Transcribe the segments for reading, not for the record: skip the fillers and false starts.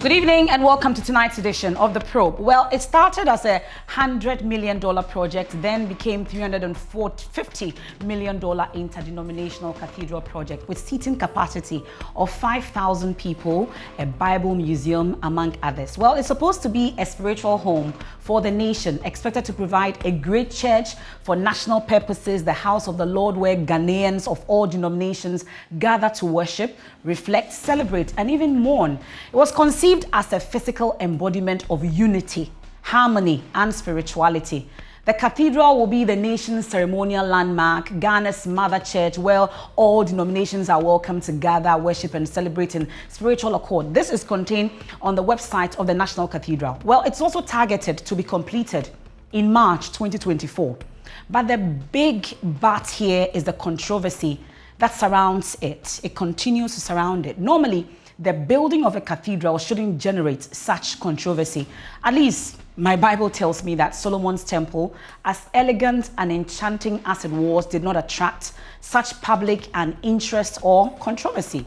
Good evening and welcome to tonight's edition of The Probe. Well, it started as a $100 million project, then became $350 million interdenominational cathedral project with seating capacity of 5,000 people, a Bible museum, among others. Well, it's supposed to be a spiritual home for the nation, expected to provide a great church for national purposes, the house of the Lord where Ghanaians of all denominations gather to worship, reflect, celebrate, and even mourn. It was conceived as a physical embodiment of unity, harmony, and spirituality. The cathedral will be the nation's ceremonial landmark, Ghana's mother church, where all denominations are welcome to gather, worship, and celebrate in spiritual accord. This is contained on the website of the National Cathedral. Well, it's also targeted to be completed in March 2024. But the big but here is the controversy that surrounds it. It continues to surround it. Normally, the building of a cathedral shouldn't generate such controversy. At least, my Bible tells me that Solomon's temple, as elegant and enchanting as it was, did not attract such public and interest or controversy.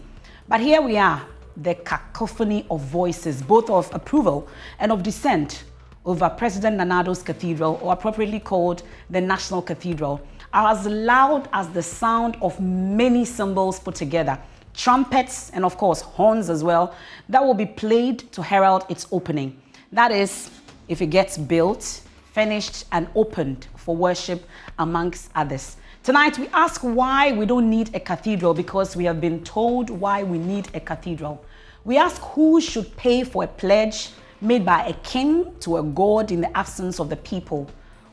But here we are, the cacophony of voices, both of approval and of dissent, over President Nanado's cathedral, or appropriately called the National Cathedral, are as loud as the sound of many cymbals put together, trumpets, and of course horns as well, that will be played to herald its opening. That is, if it gets built, finished, and opened for worship, amongst others. Tonight we ask why we don't need a cathedral, because we have been told why we need a cathedral. We ask who should pay for a pledge made by a king to a god in the absence of the people.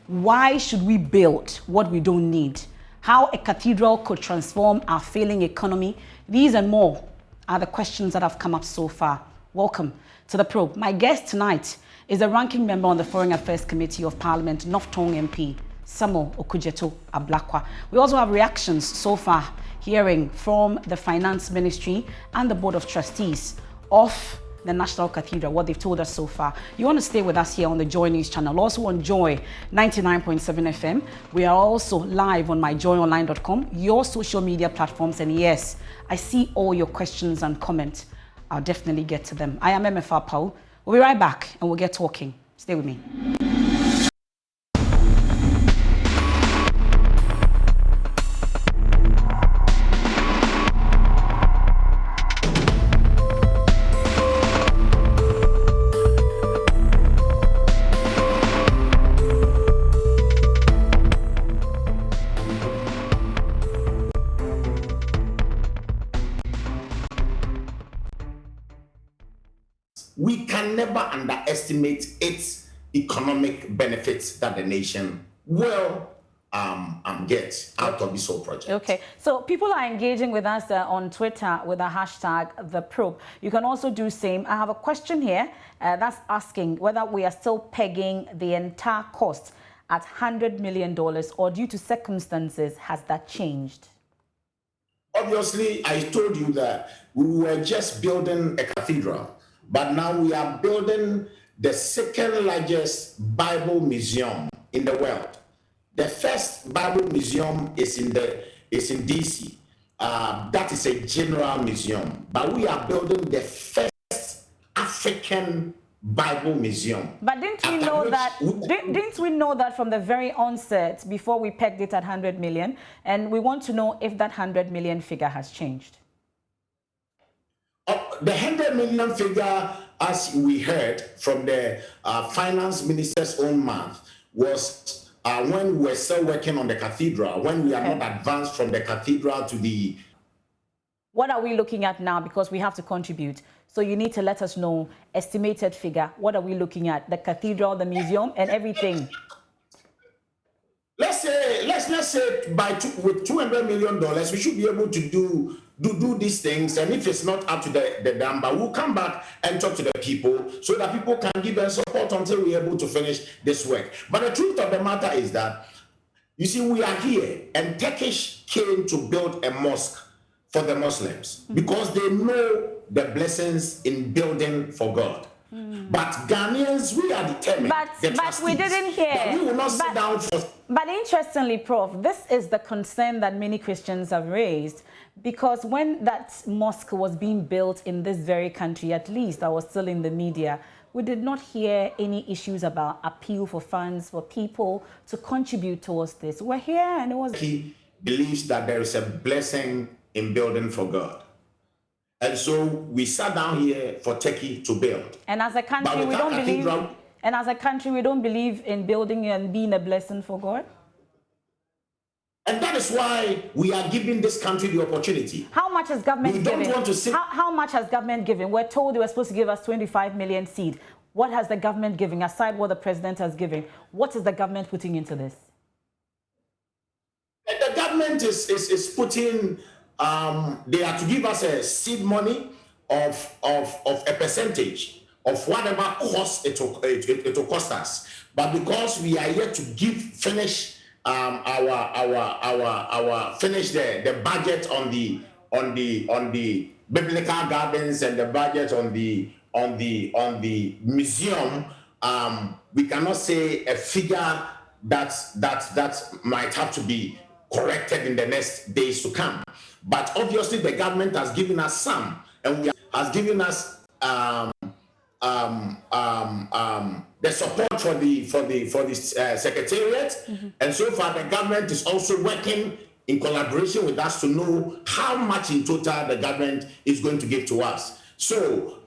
Why should we build what we don't need? How a cathedral could transform our failing economy. These and more are the questions that have come up so far. Welcome to The Probe. My guest tonight is the ranking member on the Foreign Affairs Committee of Parliament, North Tongue MP, Samuel Okudzeto Ablakwa. We also have reactions so far, hearing from the Finance Ministry and the Board of Trustees of the National Cathedral, what they've told us so far. You want to stay with us here on the JoyNews channel, also on Joy 99.7 FM. We are also live on myjoyonline.com, your social media platforms, and yes, I see all your questions and comments. I'll definitely get to them. I am MFR Paul. We'll be right back and we'll get talking. Stay with me. We can never underestimate its economic benefits that the nation will get out of this whole project. Okay, so people are engaging with us on Twitter with the hashtag The Probe. You can also do same. I have a question here that's asking whether we are still pegging the entire cost at $100 million, or due to circumstances, has that changed? Obviously, I told you that we were just building a cathedral. But now we are building the second largest Bible museum in the world. The first Bible museum is in DC. That is a general museum. But we are building the first African Bible museum. But didn't we know that? Didn't we know that from the very onset before we pegged it at 100 million? And we want to know if that 100 million figure has changed. The 100 million figure, as we heard from the finance minister's own mouth, was when we were still working on the cathedral, when we are not advanced from the cathedral to the... What are we looking at now? Because we have to contribute. So you need to let us know estimated figure. What are we looking at? The cathedral, the museum, and everything. Let's say with $200 million, we should be able to do these things. And if it's not up to the number, we'll come back and talk to the people so that people can give us support until we're able to finish this work. But the truth of the matter is that, you see, we are here, and Turkish came to build a mosque for the Muslims because they know the blessings in building for God. But Ghanaians, we are determined. But we didn't hear. That we will not sit down for. But interestingly, Prof, this is the concern that many Christians have raised, because when that mosque was being built in this very country, at least I was still in the media, we did not hear any issues about appeal for funds for people to contribute towards this. We're here and it was... He believes that there is a blessing in building for God. And so we sat down here for Turkey to build. And as a country, we don't believe... And as a country, we don't believe in building and being a blessing for God? And that is why we are giving this country the opportunity. How much has government given? We don't want to see... How much has government given? We're told they were supposed to give us 25 million seed. What has the government given, aside what the president has given? What is the government putting into this? The government is putting... they are to give us a seed money of a percentage of whatever cost it will cost us. But because we are yet to finish the budget on the biblical gardens and the budget on the museum, we cannot say a figure that might have to be corrected in the next days to come. But obviously the government has given us some, and has given us the support for the secretariat. And so far the government is also working in collaboration with us to know how much in total the government is going to give to us. So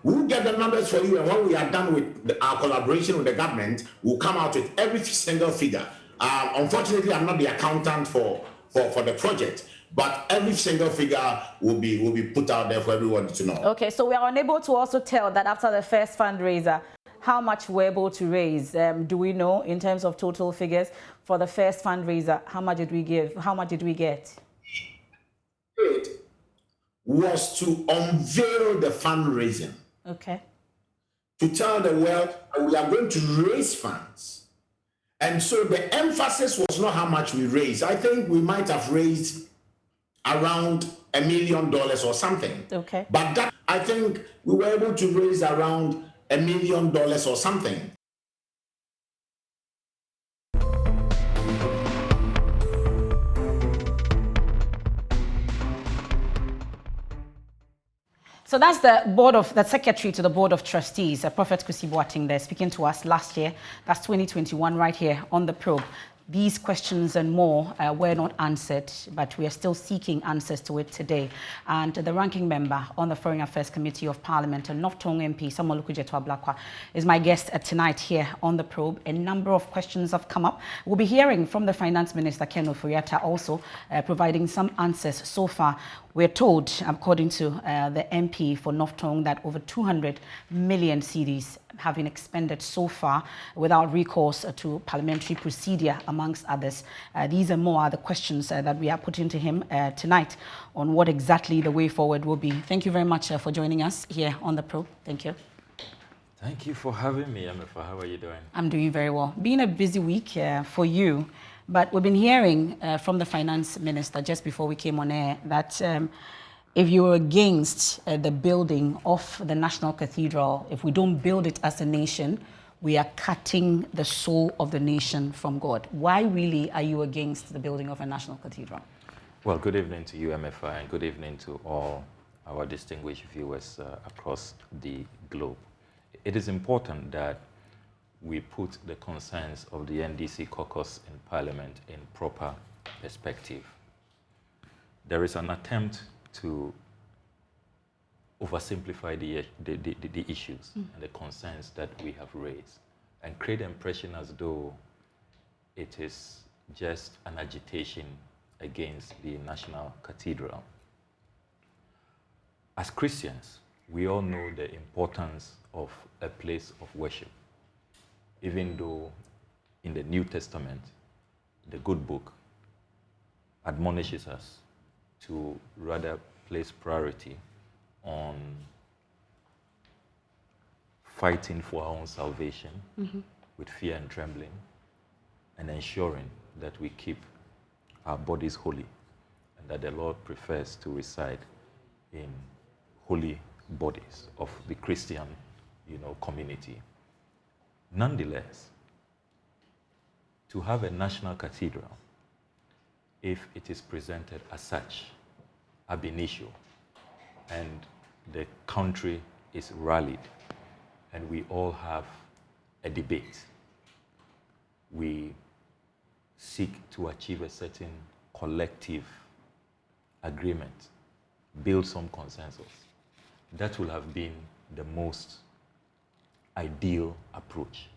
we'll get the numbers for you, and when we are done with our collaboration with the government, we'll come out with every single figure. Unfortunately, I'm not the accountant for the project, but every single figure will be put out there for everyone to know. Okay, so we are unable to also tell that after the first fundraiser, how much we're able to raise. Do we know in terms of total figures for the first fundraiser? How much did we give? How much did we get? It was to unveil the fundraising. Okay. To tell the world that we are going to raise funds. And so the emphasis was not how much we raised. I think we might have raised around $1 million or something. Okay. But that, I think we were able to raise around $1 million or something. So that's the secretary to the Board of Trustees, Prophet Kusi Boateng, there speaking to us last year. That's 2021 right here on the probe. These questions and more were not answered, but we are still seeking answers to it today. And the ranking member on the Foreign Affairs Committee of Parliament, North Tongue MP Samuel Okudzeto Ablakwa, is my guest tonight here on the probe. A number of questions have come up. We'll be hearing from the Finance Minister, Ken Ofori-Atta, also providing some answers so far. We're told, according to the MP for North Tongue, that over 200 million cedis have been expended so far without recourse to parliamentary procedure, amongst others. These and more are the questions that we are putting to him tonight on what exactly the way forward will be. Thank you very much for joining us here on the probe. Thank you. Thank you for having me, Amefa. How are you doing? I'm doing very well. Been a busy week for you, but we've been hearing from the Finance Minister just before we came on air that if you're against the building of the National Cathedral, if we don't build it as a nation, we are cutting the soul of the nation from God. Why really are you against the building of a National Cathedral? Well, good evening to you, MFI, and good evening to all our distinguished viewers across the globe. It is important that we put the concerns of the NDC caucus in Parliament in proper perspective. There is an attempt to oversimplify the issues and the concerns that we have raised and create the impression as though it is just an agitation against the National Cathedral. As Christians, we all know the importance of a place of worship, even though in the New Testament, the good book admonishes us to rather place priority on fighting for our own salvation with fear and trembling, and ensuring that we keep our bodies holy, and that the Lord prefers to reside in holy bodies of the Christian community. Nonetheless, to have a national cathedral, if it is presented as such, ab initio, and the country is rallied, and we all have a debate, we seek to achieve a certain collective agreement, build some consensus, that will have been the most ideal approach.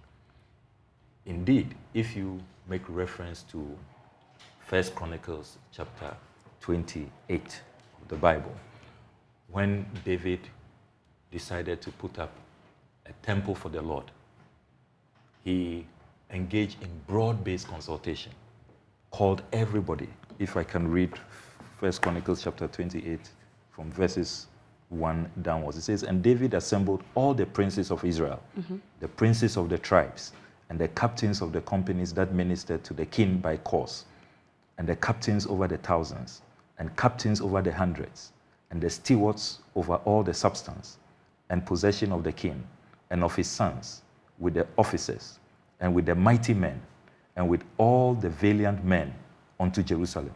Indeed, if you make reference to 1 Chronicles chapter 28 of the Bible, when David decided to put up a temple for the Lord, he engaged in broad-based consultation, called everybody. If I can read 1 Chronicles chapter 28 from verses 1 downwards. It says, "And David assembled all the princes of Israel, the princes of the tribes, and the captains of the companies that ministered to the king by course, and the captains over the thousands, and captains over the hundreds, and the stewards over all the substance and possession of the king and of his sons, with the officers, and with the mighty men, and with all the valiant men unto Jerusalem.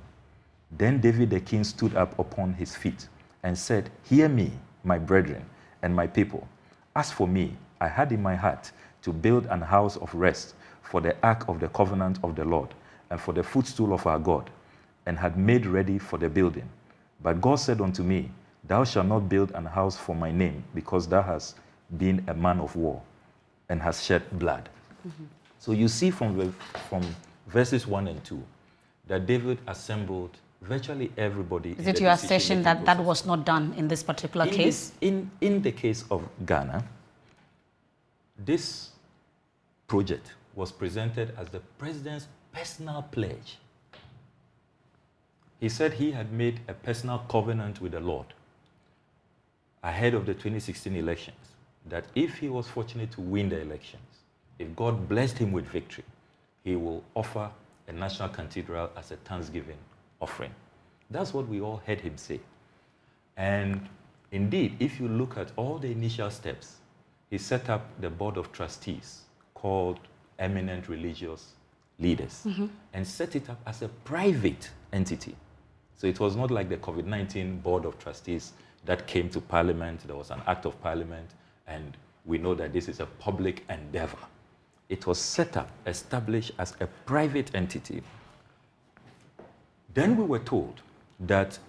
Then David the king stood up upon his feet and said, Hear me, my brethren and my people. As for me, I had in my heart to build an house of rest for the ark of the covenant of the Lord and for the footstool of our God, and had made ready for the building. But God said unto me, Thou shalt not build an house for my name, because thou hast been a man of war and hast shed blood." So you see from verses 1 and 2 that David assembled virtually everybody. Is it your assertion that that was not done in this particular case? In the case of Ghana, this project was presented as the president's personal pledge. He said he had made a personal covenant with the Lord ahead of the 2016 elections, that if he was fortunate to win the elections, if God blessed him with victory, he will offer a national cathedral as a thanksgiving offering. That's what we all heard him say. And indeed, if you look at all the initial steps, he set up the board of trustees called eminent religious leaders and set it up as a private entity. So it was not like the COVID-19 board of trustees that came to Parliament. There was an act of Parliament, and we know that this is a public endeavor. It was set up, established as a private entity. Then we were told that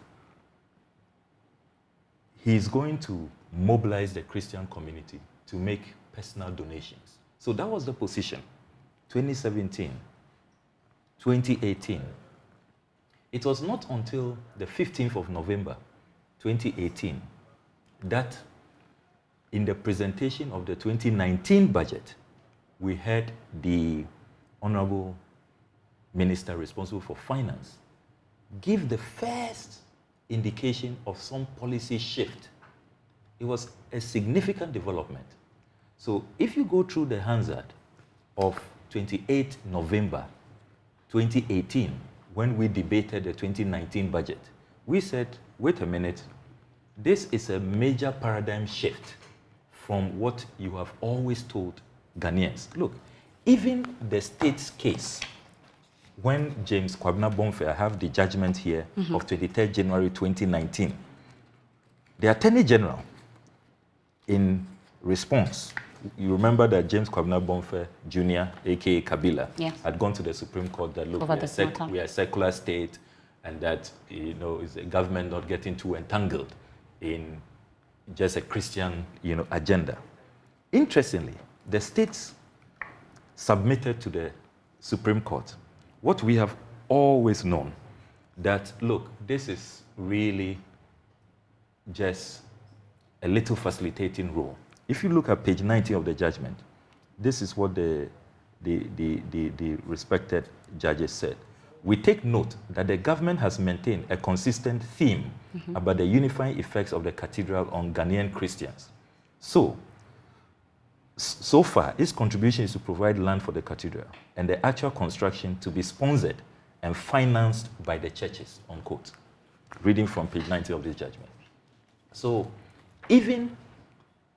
he's going to mobilize the Christian community to make personal donations. So that was the position. 2017, 2018. It was not until the 15th of November, 2018, that in the presentation of the 2019 budget, we had the Honorable Minister responsible for finance give the first indication of some policy shift. It was a significant development. So if you go through the Hansard of 28 November 2018, when we debated the 2019 budget, we said, wait a minute, this is a major paradigm shift from what you have always told Ghanaians. Look, even the state's case, when James Kwabena Bonfe, I have the judgment here of 23rd January 2019, the Attorney General, in response, you remember that James Kwabena Bonfe Jr., aka Kabila, had gone to the Supreme Court that, look, we are a secular state, and that, is a government not getting too entangled in just a Christian, agenda. Interestingly, the states submitted to the Supreme Court what we have always known, that, look, this is really just a little facilitating role. If you look at page 90 of the judgment, this is what the respected judges said. We take note that the government has maintained a consistent theme about the unifying effects of the cathedral on Ghanaian Christians. So far, its contribution is to provide land for the cathedral and the actual construction to be sponsored and financed by the churches, unquote. Reading from page 90 of this judgment. So even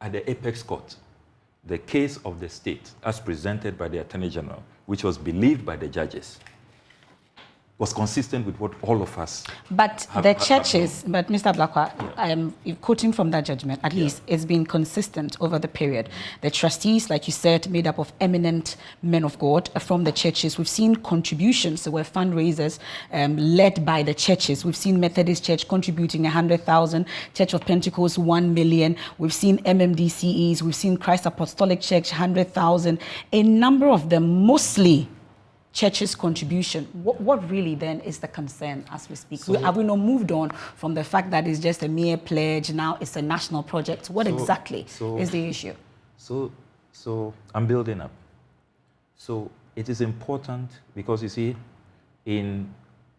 at the apex court, the case of the state, as presented by the Attorney General, which was believed by the judges, was consistent with what all of us But the churches, but Mr. Blakwa, I'm quoting from that judgment, at least it's been consistent over the period. The trustees, like you said, made up of eminent men of God from the churches. We've seen contributions, so were fundraisers led by the churches. We've seen Methodist Church contributing 100,000, Church of Pentecost 1 million. We've seen MMDCEs, we've seen Christ Apostolic Church 100,000. A number of them, mostly church's contribution. What really then is the concern as we speak? So, have we not moved on from the fact that it's just a mere pledge, now it's a national project? What exactly is the issue? So I'm building up. So it is important because you see, in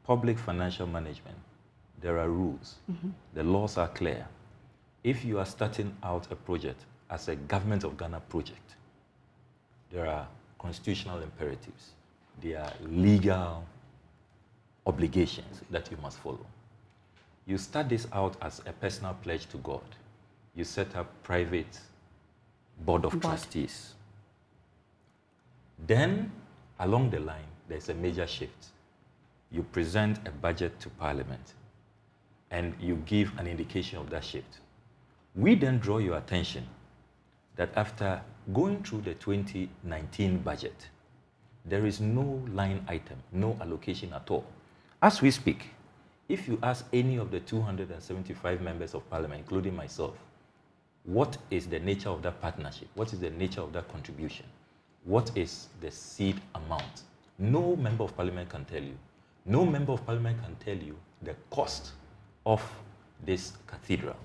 public financial management, there are rules. The laws are clear. If you are starting out a project as a Government of Ghana project, there are constitutional imperatives. There are legal obligations that you must follow. You start this out as a personal pledge to God. You set up private board of trustees. Then, along the line, there's a major shift. You present a budget to Parliament, and you give an indication of that shift. We then draw your attention that after going through the 2019 budget, there is no line item, no allocation at all. As we speak, if you ask any of the 275 members of Parliament, including myself, what is the nature of that partnership? What is the nature of that contribution? What is the seed amount? No member of Parliament can tell you. No member of Parliament can tell you the cost of this cathedral.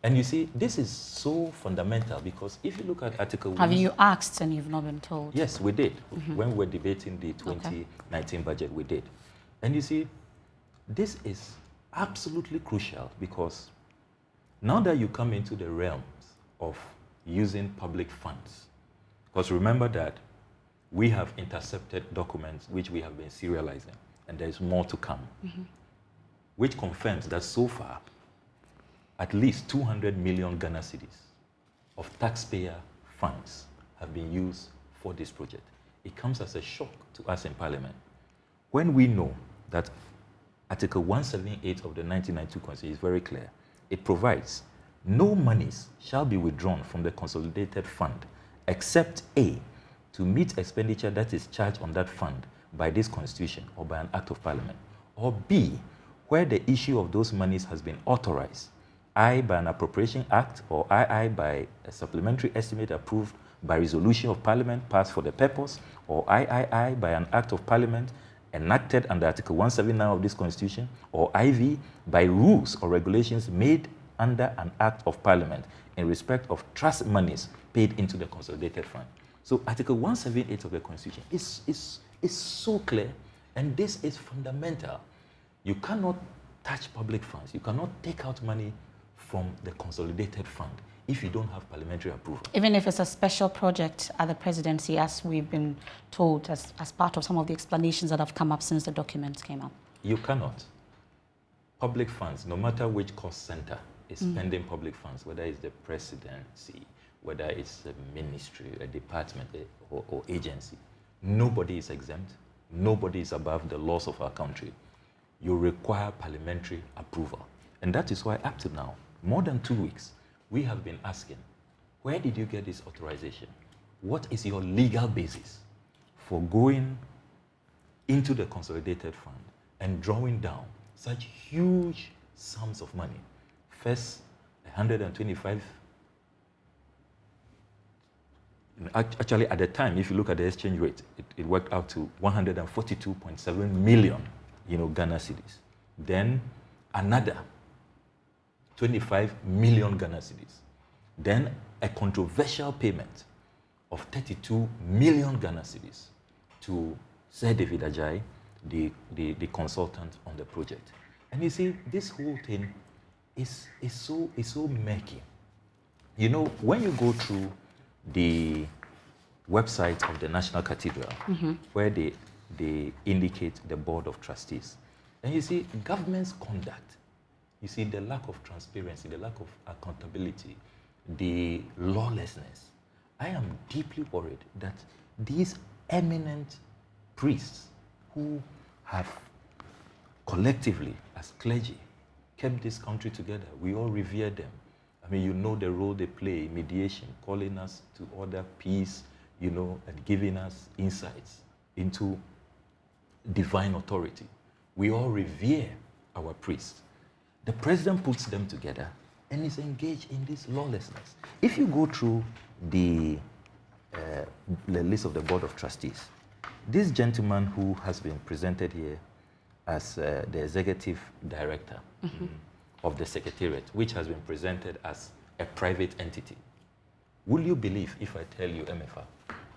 And you see, this is so fundamental because if you look at Article 1... Have you asked and you've not been told? Yes, we did. When we were debating the 2019 budget, we did. And you see, this is absolutely crucial because now that you come into the realms of using public funds, because remember that we have intercepted documents which we have been serializing, and there is more to come, which confirms that so far, at least 200 million Ghana cedis of taxpayer funds have been used for this project. It comes as a shock to us in Parliament when we know that Article 178 of the 1992 Constitution is very clear. It provides no monies shall be withdrawn from the consolidated fund except A, to meet expenditure that is charged on that fund by this Constitution or by an Act of Parliament, or B, where the issue of those monies has been authorized, I by an Appropriation Act, or II by a supplementary estimate approved by resolution of Parliament passed for the purpose, or III by an Act of Parliament enacted under Article 179 of this Constitution, or IV by rules or regulations made under an Act of Parliament in respect of trust monies paid into the Consolidated Fund. So Article 178 of the Constitution is so clear, and this is fundamental. You cannot touch public funds. You cannot take out money from the Consolidated Fund if you don't have parliamentary approval. Even if it's a special project at the presidency, as we've been told, as part of some of the explanations that have come up since the documents came up? You cannot. Public funds, no matter which cost center is spending public funds, whether it's the presidency, whether it's a ministry, a department, or agency, nobody is exempt. Nobody is above the laws of our country. You require parliamentary approval. And that is why up to now, more than 2 weeks, we have been asking, where did you get this authorization? What is your legal basis for going into the Consolidated Fund and drawing down such huge sums of money? First, 125. Actually, at the time, if you look at the exchange rate, it worked out to 142.7 million, Ghana cedis. Then another 25 million Ghana cedis. Then a controversial payment of 32 million Ghana cedis to Sir David Ajayi, the consultant on the project. And you see, this whole thing is so murky. When you go through the website of the National Cathedral, where they indicate the board of trustees, and you see government's conduct, you see the lack of transparency, the lack of accountability, the lawlessness I am deeply worried that these eminent priests who have collectively, as clergy, kept this country together, we all revere them. I mean, you know the role they play in mediation, calling us to order peace, you know, and giving us insights into divine authority. We all revere our priests. The president puts them together and is engaged in this lawlessness. If you go through the list of the Board of Trustees, this gentleman who has been presented here as the executive director of the Secretariat, which has been presented as a private entity. Will you believe if I tell you, MFA,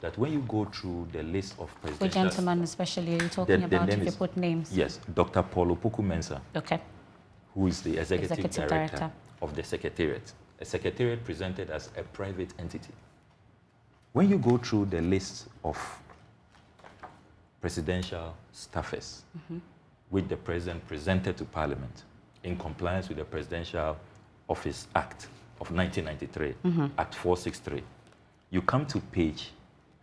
that when you go through the list of presidential... Which gentleman especially are you talking about, if you put names? Yes, Dr. Paul Opoku-Mensah, okay, who is the executive director of the Secretariat. A Secretariat presented as a private entity. When you go through the list of presidential staffers, which the president presented to Parliament in compliance with the Presidential Office Act of 1993, Act 463, you come to page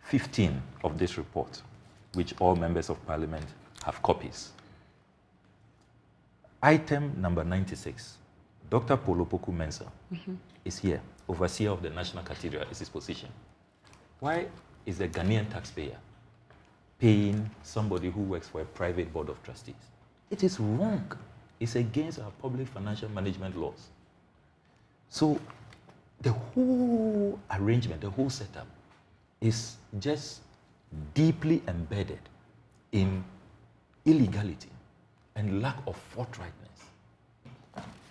15 of this report, which all members of Parliament have copies. Item number 96, Dr. Paul Opoku-Mensah is here, overseer of the National Cathedral, is his position. Why is a Ghanaian taxpayer paying somebody who works for a private board of trustees? It is wrong. It's against our public financial management laws. So the whole arrangement, the whole setup is just deeply embedded in illegality and lack of forthrightness.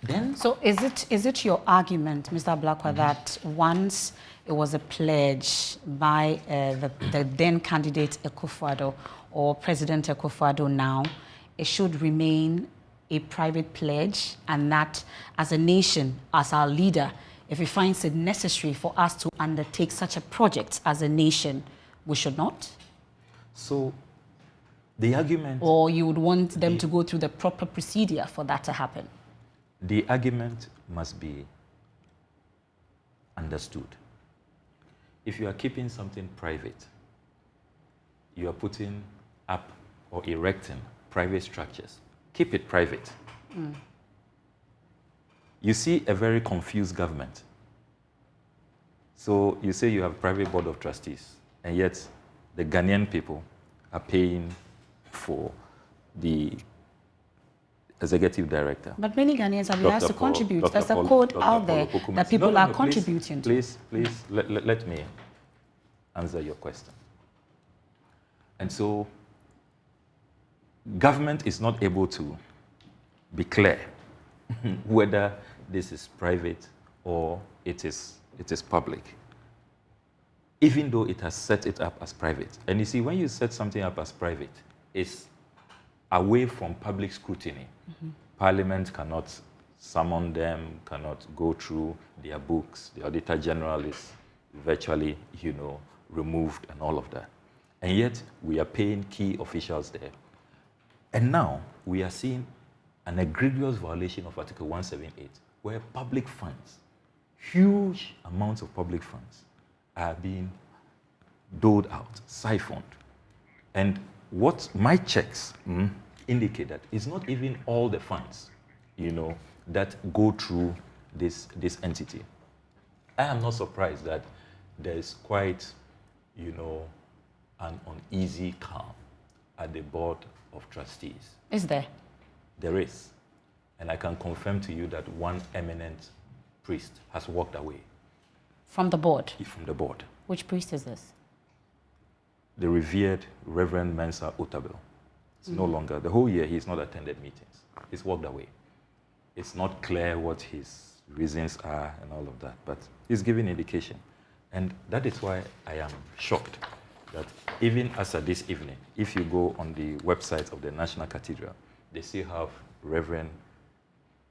Then, so is it your argument, Mr. Blakwa, that once it was a pledge by the then candidate Akufo-Addo or President Akufo-Addo now, it should remain a private pledge, and that as a nation, as our leader, if he finds it necessary for us to undertake such a project as a nation, we should not? So the argument... Or you would want them to go through the proper procedure for that to happen? The argument must be understood. If you are keeping something private, you are putting up or erecting private structures. Keep it private. You see a very confused government. So you say you have a private board of trustees, and yet the Ghanaian people are paying for the executive director. But many Ghanaians have been asked to contribute. There's a code out there that people are contributing to. Please, let me answer your question. And so, government is not able to be clear whether this is private or it is public, even though it has set it up as private. And you see, when you set something up as private, it's away from public scrutiny. Parliament cannot summon them, cannot go through their books. The Auditor General is virtually, removed and all of that. And yet, we are paying key officials there. And now, we are seeing an egregious violation of Article 178, where public funds, huge amounts of public funds, are being doled out, siphoned. And what my checks indicate that it's not even all the funds, that go through this entity. I am not surprised that there is quite, an uneasy calm at the board of trustees. Is there? There is. And I can confirm to you that one eminent priest has walked away. From the board? From the board. Which priest is this? The revered Reverend Mensa Otabil. It's no longer, the whole year he's not attended meetings. He's walked away. It's not clear what his reasons are and all of that, but he's giving indication. And that is why I am shocked that even as of this evening, if you go on the website of the National Cathedral, they still have Reverend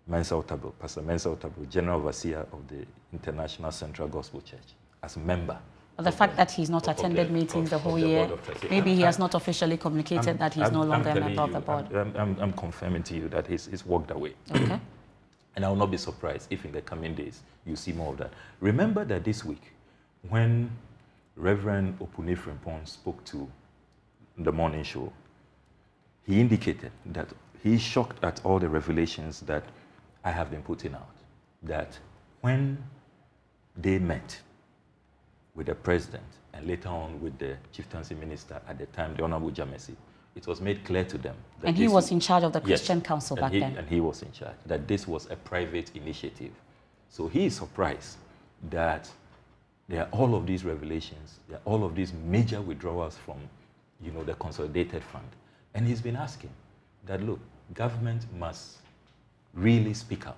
Mensa Otabil, Pastor Mensa Otabil, General Overseer of the International Central Gospel Church, as a member. Well, the fact that he's not attended meetings the whole year, maybe he has not officially communicated that he's no longer a member of the board. I'm confirming to you that he's walked away. Okay. And I will not be surprised if in the coming days you see more of that. Remember that this week, when Reverend Opune Frimpong spoke to the morning show, he indicated that he's shocked at all the revelations that I have been putting out, that when they met with the president and later on with the chieftaincy minister at the time, the Honorable Jamesi, it was made clear to them that and he was in charge of the Christian yes, Council back then. And he was in charge, that this was a private initiative. So he is surprised that there are all of these revelations, there are all of these major withdrawals from, you know, the consolidated fund. And he's been asking that, look, government must really speak out.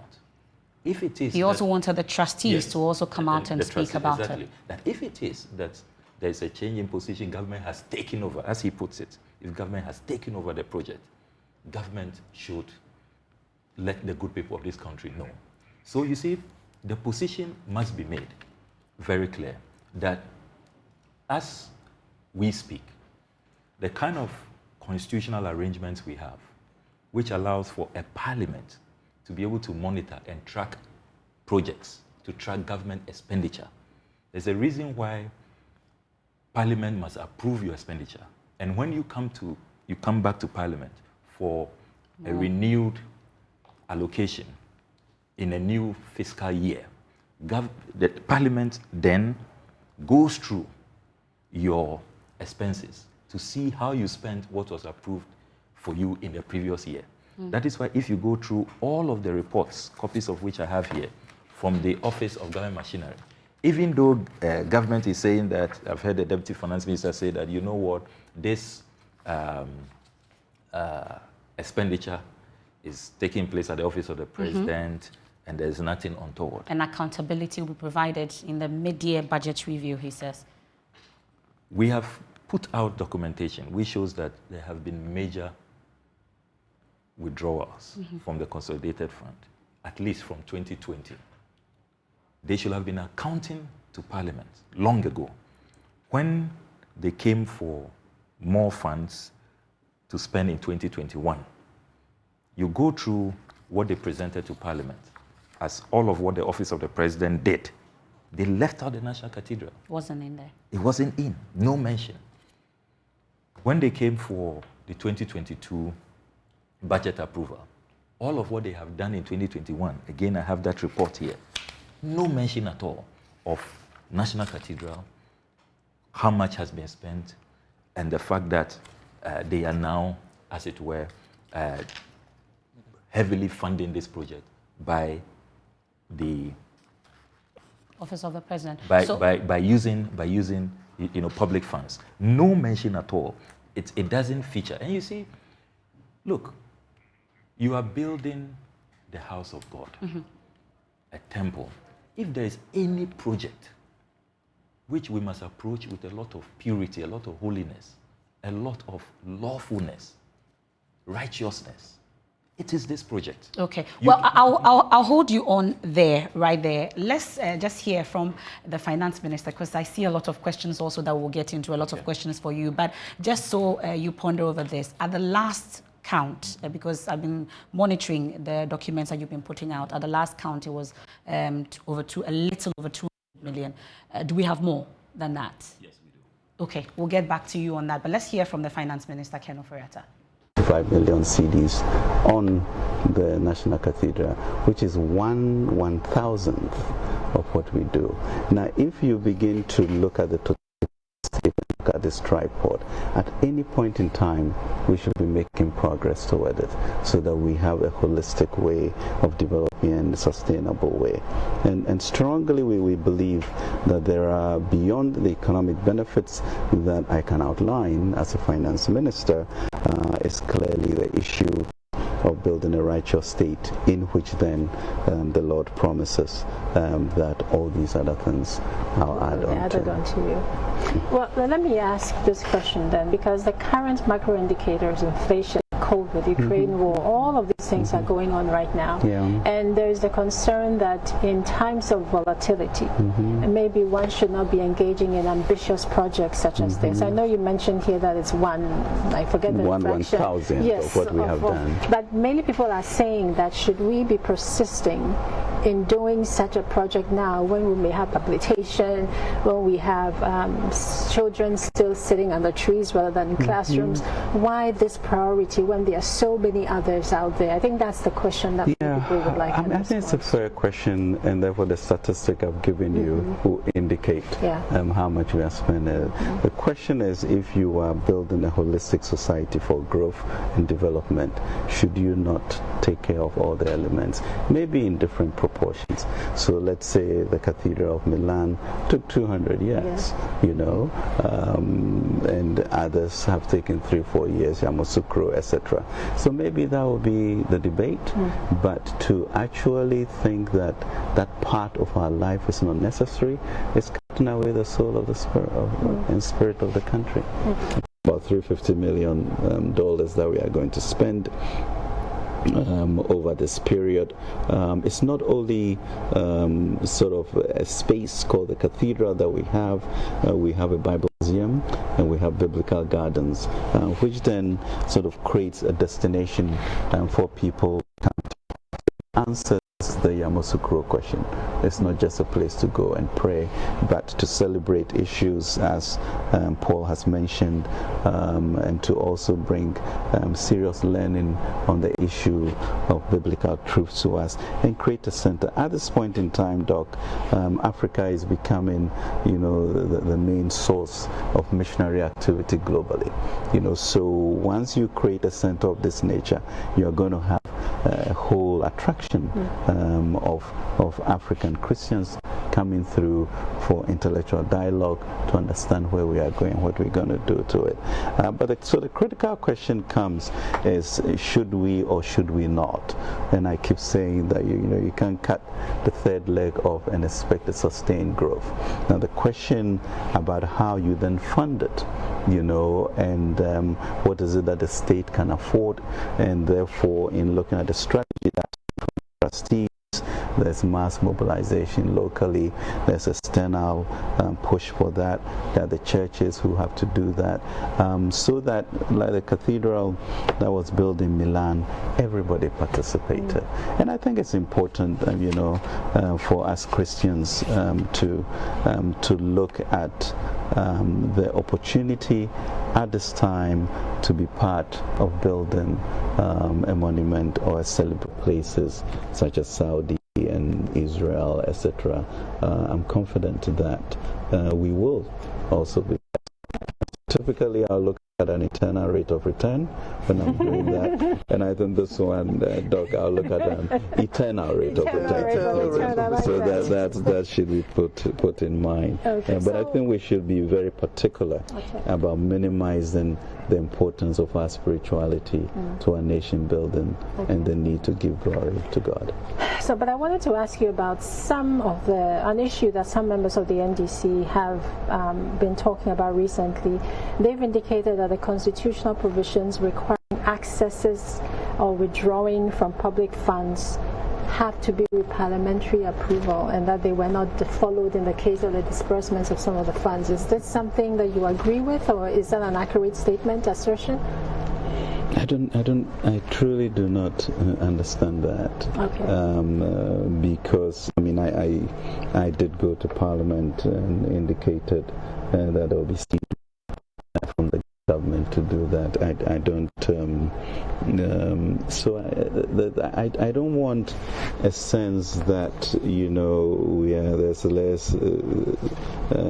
If it is, he also wanted the trustees yes, to also come out and speak about exactly, it. That if it is that there's a change in position, government has taken over, as he puts it, if government has taken over the project, government should let the good people of this country know. So you see, the position must be made very clear that as we speak, the kind of constitutional arrangements we have, which allows for a parliament to be able to monitor and track projects, to track government expenditure. There's a reason why Parliament must approve your expenditure. And when you come back to Parliament for a renewed allocation in a new fiscal year, the Parliament then goes through your expenses to see how you spent what was approved for you in the previous year. That is why if you go through all of the reports, copies of which I have here, from the Office of Government Machinery, even though government is saying that, I've heard the Deputy Finance Minister say that, you know what, this expenditure is taking place at the Office of the President, and there's nothing untoward. And accountability will be provided in the mid-year budget review, he says. We have put out documentation which shows that there have been major withdrawals from the consolidated fund, at least from 2020. They should have been accounting to Parliament long ago. When they came for more funds to spend in 2021, you go through what they presented to Parliament as all of what the Office of the President did. They left out the National Cathedral. It wasn't in there. It wasn't in, no mention. When they came for the 2022 budget approval, all of what they have done in 2021, again, I have that report here, no mention at all of National Cathedral, how much has been spent, and the fact that they are now, as it were, heavily funding this project by the Office of the President. By using you know, public funds. No mention at all. It doesn't feature. And you see, look, you are building the house of God, a temple. If there is any project which we must approach with a lot of purity, a lot of holiness, a lot of lawfulness, righteousness, it is this project. Okay. Well, I'll hold you on there, right there. Let's just hear from the Finance Minister, because I see a lot of questions also that we'll get into, a lot of questions for you. But just so you ponder over this, at the last count, because I've been monitoring the documents that you've been putting out, at the last count it was a little over 2 million. Do we have more than that? Yes, we do. Okay, we'll get back to you on that. But let's hear from the Finance Minister, Ken Ofori-Atta. 5 million CDs on the National Cathedral, which is 1/1000th of what we do. Now, if you begin to look at the total statement, look at this tripod, at any point in time, we should be making progress toward it so that we have a holistic way of developing in a sustainable way. And strongly, we believe that there are, beyond the economic benefits that I can outline as a finance minister, is clearly the issue of building a righteous state, in which then the Lord promises that all these other things are added on to you. Well, let me ask this question then, because the current macro indicators, inflation, COVID, Ukraine war, all of these things are going on right now. Yeah. And there's the concern that in times of volatility, maybe one should not be engaging in ambitious projects such as this. I know you mentioned here that it's I forget the fraction. 1/1000 of what we have done. But many people are saying that should we be persisting in doing such a project now, when we may have habilitation, when we have children still sitting under trees rather than in classrooms, why this priority when there are so many others out there? I think that's the question that we would like. I think it's a fair question, and therefore the statistic I've given you will indicate how much we are spending. The question is, if you are building a holistic society for growth and development, should you not take care of all the elements, maybe in different proportions? So let's say the Cathedral of Milan took 200 years, you know, and others have taken 3-4 years, Yamoussoukro, etc. So maybe that will be the debate, but to actually think that that part of our life is not necessary is cutting away the soul of the spirit and spirit of the country. About $350 million that we are going to spend over this period. It's not only sort of a space called the Cathedral that we have a Bible museum and we have biblical gardens, which then sort of creates a destination for people to answer the Yamoussoukro question. It's not just a place to go and pray, but to celebrate issues as Paul has mentioned, and to also bring serious learning on the issue of biblical truth to us and create a center. At this point in time, Doc, Africa is becoming, you know, the main source of missionary activity globally. You know, so once you create a center of this nature, you're going to have a whole attraction of African Christians coming through for intellectual dialogue to understand where we are going, what we're going to do to it. So the critical question comes is, should we or should we not? And I keep saying that you can't cut the third leg off and expect a sustained growth. Now the question about how you then fund it, you know, and what is it that the state can afford, and therefore in looking at the strategy that trustees, there's mass mobilization locally, there's external push for that. There are the churches who have to do that, so that, like the cathedral that was built in Milan, everybody participated. And I think it's important, you know, for us Christians to look at the opportunity at this time to be part of building a monument or celebrate places such as Saudi and Israel, etc. I'm confident that we will also be. Typically, I'll look at an eternal rate of return when I'm doing that, and I think this one, Doc, I'll look at an eternal rate of return. So that should be put in mind. Okay, but I think we should be very particular about minimizing the importance of our spirituality to our nation building and the need to give glory to God. So, but I wanted to ask you about an issue that some members of the NDC have been talking about recently. They've indicated that the constitutional provisions requiring accesses or withdrawing from public funds have to be with parliamentary approval, and that they were not followed in the case of the disbursements of some of the funds. Is this something that you agree with, or is that an accurate statement, assertion? I truly do not understand that. Okay. Because, I mean, I did go to Parliament and indicated that there will be seats from the government to do that. I don't. I don't want a sense that, you know, there's less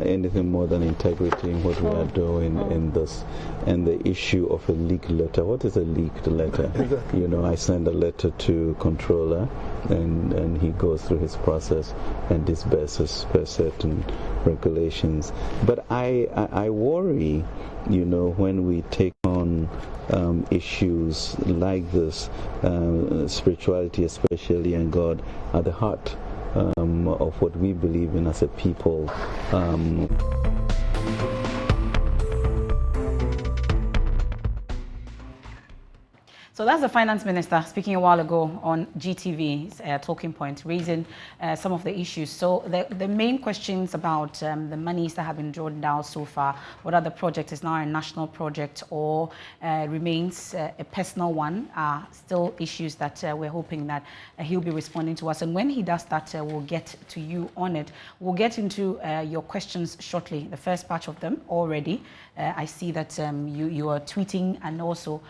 anything more than integrity in what we are doing in this. And the issue of a leaked letter. What is a leaked letter? Exactly. You know, I send a letter to controller, and he goes through his process and disburses per certain regulations. But I worry, you know, when we take on issues like this, spirituality especially, and God at the heart of what we believe in as a people. So that's the finance minister speaking a while ago on GTV's Talking Point, raising some of the issues. So the main questions about the monies that have been drawn down so far, whether the project is now a national project or remains a personal one, are still issues that we're hoping that he'll be responding to us. And when he does that, we'll get to you on it. We'll get into your questions shortly, the first batch of them already. I see that you are tweeting and also,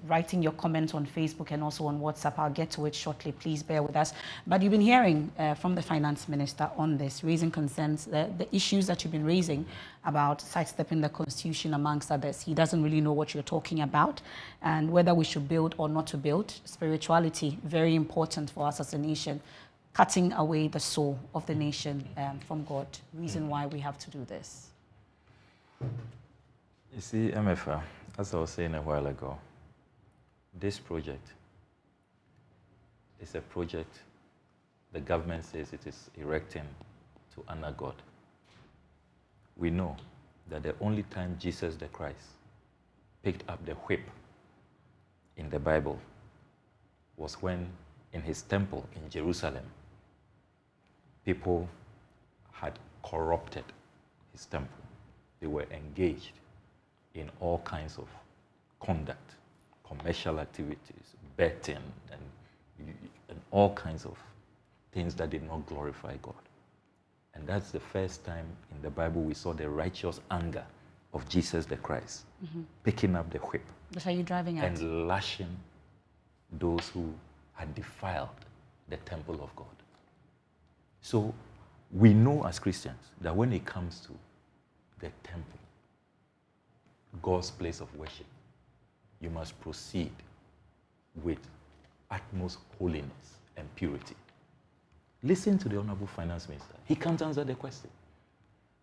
writing your comments on Facebook and also on WhatsApp. I'll get to it shortly. Please bear with us. But you've been hearing from the finance minister on this, raising concerns, the issues that you've been raising about sidestepping the Constitution, amongst others. He doesn't really know what you're talking about and whether we should build or not to build. Spirituality, very important for us as a nation. Cutting away the soul of the nation from God. Reason why we have to do this. You see, MFR, as I was saying a while ago, this project is a project the government says it is erecting to honor God. We know that the only time Jesus the Christ picked up the whip in the Bible was when in his temple in Jerusalem, people had corrupted his temple. They were engaged in all kinds of conduct, commercial activities, betting, and all kinds of things that did not glorify God. And that's the first time in the Bible we saw the righteous anger of Jesus the Christ, picking up the whip. What are you driving at? And lashing those who had defiled the temple of God. So we know as Christians that when it comes to the temple, God's place of worship, you must proceed with utmost holiness and purity. Listen to the Honorable Finance Minister. He can't answer the question.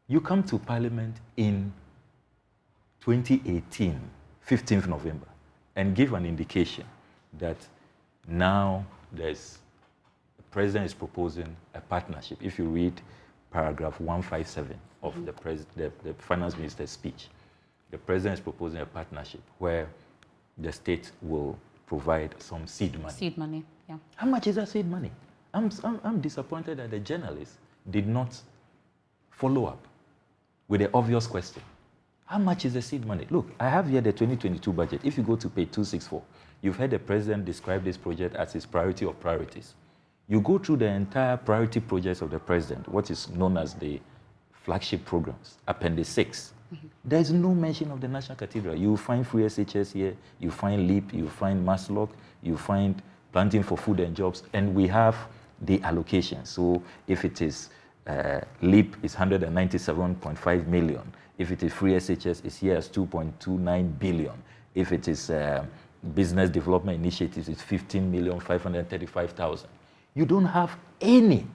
You come to Parliament in 2018, 15th November, and give an indication that now the President is proposing a partnership. If you read paragraph 157 of the Finance Minister's speech, the President is proposing a partnership where the state will provide some seed money. Seed money, yeah. How much is that seed money? I'm disappointed that the journalists did not follow up with the obvious question. How much is the seed money? Look, I have here the 2022 budget. If you go to page 264, you've heard the President describe this project as his priority of priorities. You go through the entire priority projects of the President, what is known as the flagship programs, Appendix 6. There is no mention of the National Cathedral. You find free SHS here, you find LEAP, you find Maslock, you find Planting for Food and Jobs, and we have the allocation. So if it is LEAP, it's 197.5 million. If it is free SHS, it's here as 2.29 billion. If it is business development initiatives, it's 15,535,000. You don't have any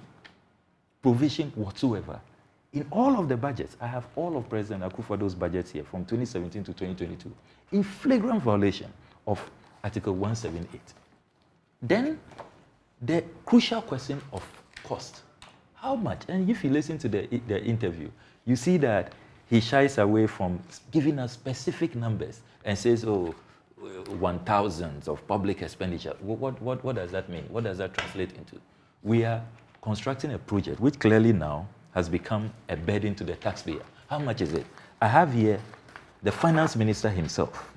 provision whatsoever. In all of the budgets, I have all of President Akufo-Addo's budgets here from 2017 to 2022, in flagrant violation of Article 178. Then, the crucial question of cost. How much? And if you listen to the interview, you see that he shies away from giving us specific numbers and says, 1,000 of public expenditure. What does that mean? What does that translate into? We are constructing a project which clearly now has become a burden to the taxpayer. How much is it? I have here the finance minister himself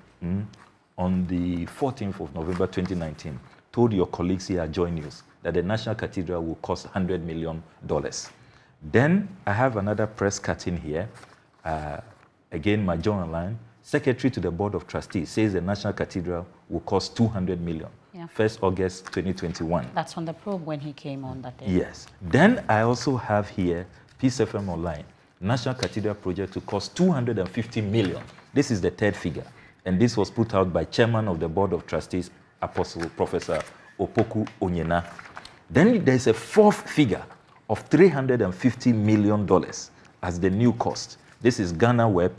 on the 14th of November 2019 told your colleagues here at JoyNews that the National Cathedral will cost $100 million. Then I have another press cutting here. Again, my journal line, Secretary to the Board of Trustees says the National Cathedral will cost $200 million. Yeah. 1st August 2021. That's on the probe when he came on that day. Yes. Then I also have here Peace FM Online, National Cathedral project to cost $250 million. This is the third figure. And this was put out by Chairman of the Board of Trustees, Apostle Professor Opoku Onyena. Then there's a fourth figure of $350 million as the new cost. This is Ghana Web,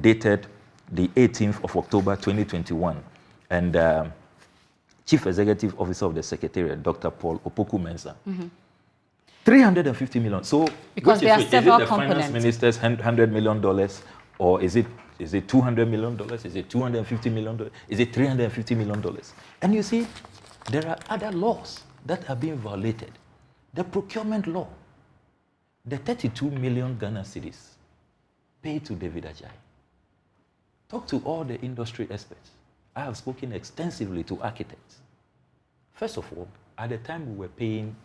dated the 18th of October 2021. And Chief Executive Officer of the Secretariat, Dr. Paul Opoku Mensah. $350 million. So, because there are several is it the components. Finance Minister's $100 million, Or is it $200 million? Is it $250 million? Is it $350 million? And you see, there are other laws that are being violated. The procurement law, the 32 million Ghana cedis paid to David Ajayi. Talk to all the industry experts. I have spoken extensively to architects. First of all, at the time we were paying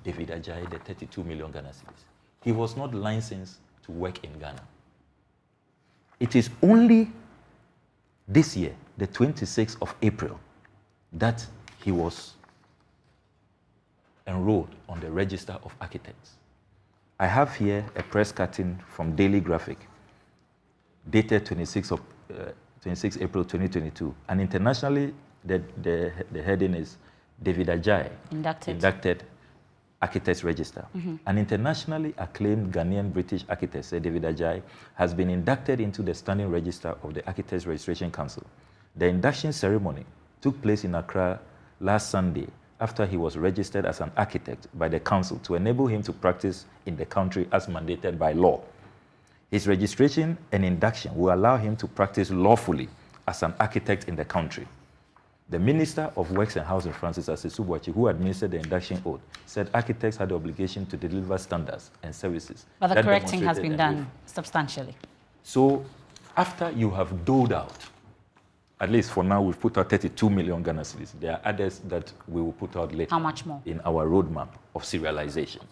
David Ajayi the 32 million Ghana cedis, he was not licensed to work in Ghana. It is only this year, the 26th of April, that he was enrolled on the Register of Architects. I have here a press cutting from Daily Graphic, dated 26 April 2022. And internationally, the heading is David Ajayi, inducted Architects Register. An internationally acclaimed Ghanaian British architect, David Ajayi, has been inducted into the Standing Register of the Architects Registration Council. The induction ceremony took place in Accra last Sunday after he was registered as an architect by the council to enable him to practice in the country as mandated by law. His registration and induction will allow him to practice lawfully as an architect in the country. The Minister of Works and Housing, Francis Assesubuachi, who administered the induction oath, said architects had the obligation to deliver standards and services. But the correcting has been done substantially. So after you have doled out, at least for now, we've put out 32 million Ghana cedis. There are others that we will put out later. How much more? In our roadmap of serialization.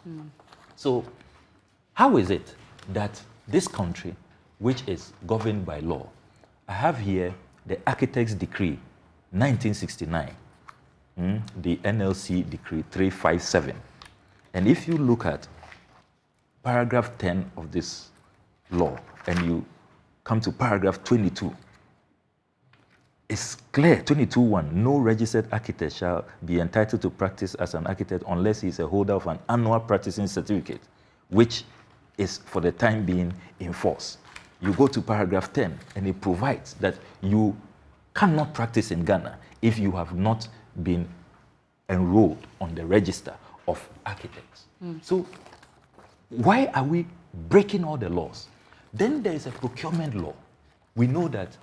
So how is it that this country, which is governed by law, I have here the Architects Decree 1969, the NLC Decree 357. And if you look at paragraph 10 of this law and you come to paragraph 22, it's clear, 22.1, no registered architect shall be entitled to practice as an architect unless he is a holder of an annual practicing certificate, which is for the time being in force. You go to paragraph 10 and it provides that you cannot practice in Ghana if you have not been enrolled on the register of architects. So why are we breaking all the laws? Then there is a procurement law. We know that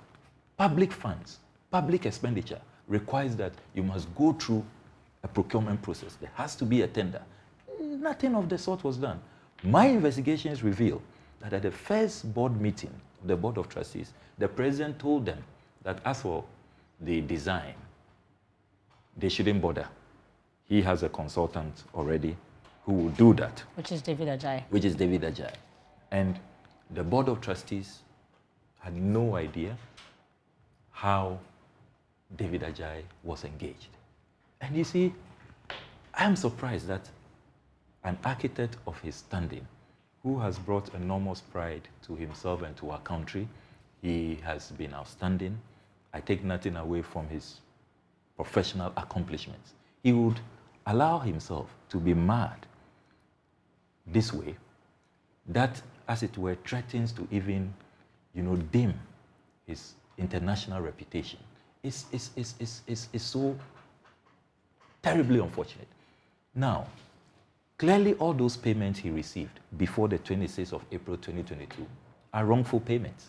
public funds, public expenditure requires that you must go through a procurement process. There has to be a tender. Nothing of the sort was done. My investigations reveal that at the first board meeting of the Board of Trustees, the president told them that as for the design, they shouldn't bother. He has a consultant already who will do that. Which is David Ajayi. Which is David Ajayi. And the Board of Trustees had no idea how David Ajayi was engaged. And you see, I'm surprised that an architect of his standing, who has brought enormous pride to himself and to our country, he has been outstanding. I take nothing away from his professional accomplishments. He would allow himself to be mad this way, that, as it were, threatens to even, dim his international reputation. It's so terribly unfortunate. Now, clearly all those payments he received before the 26th of April 2022 are wrongful payments.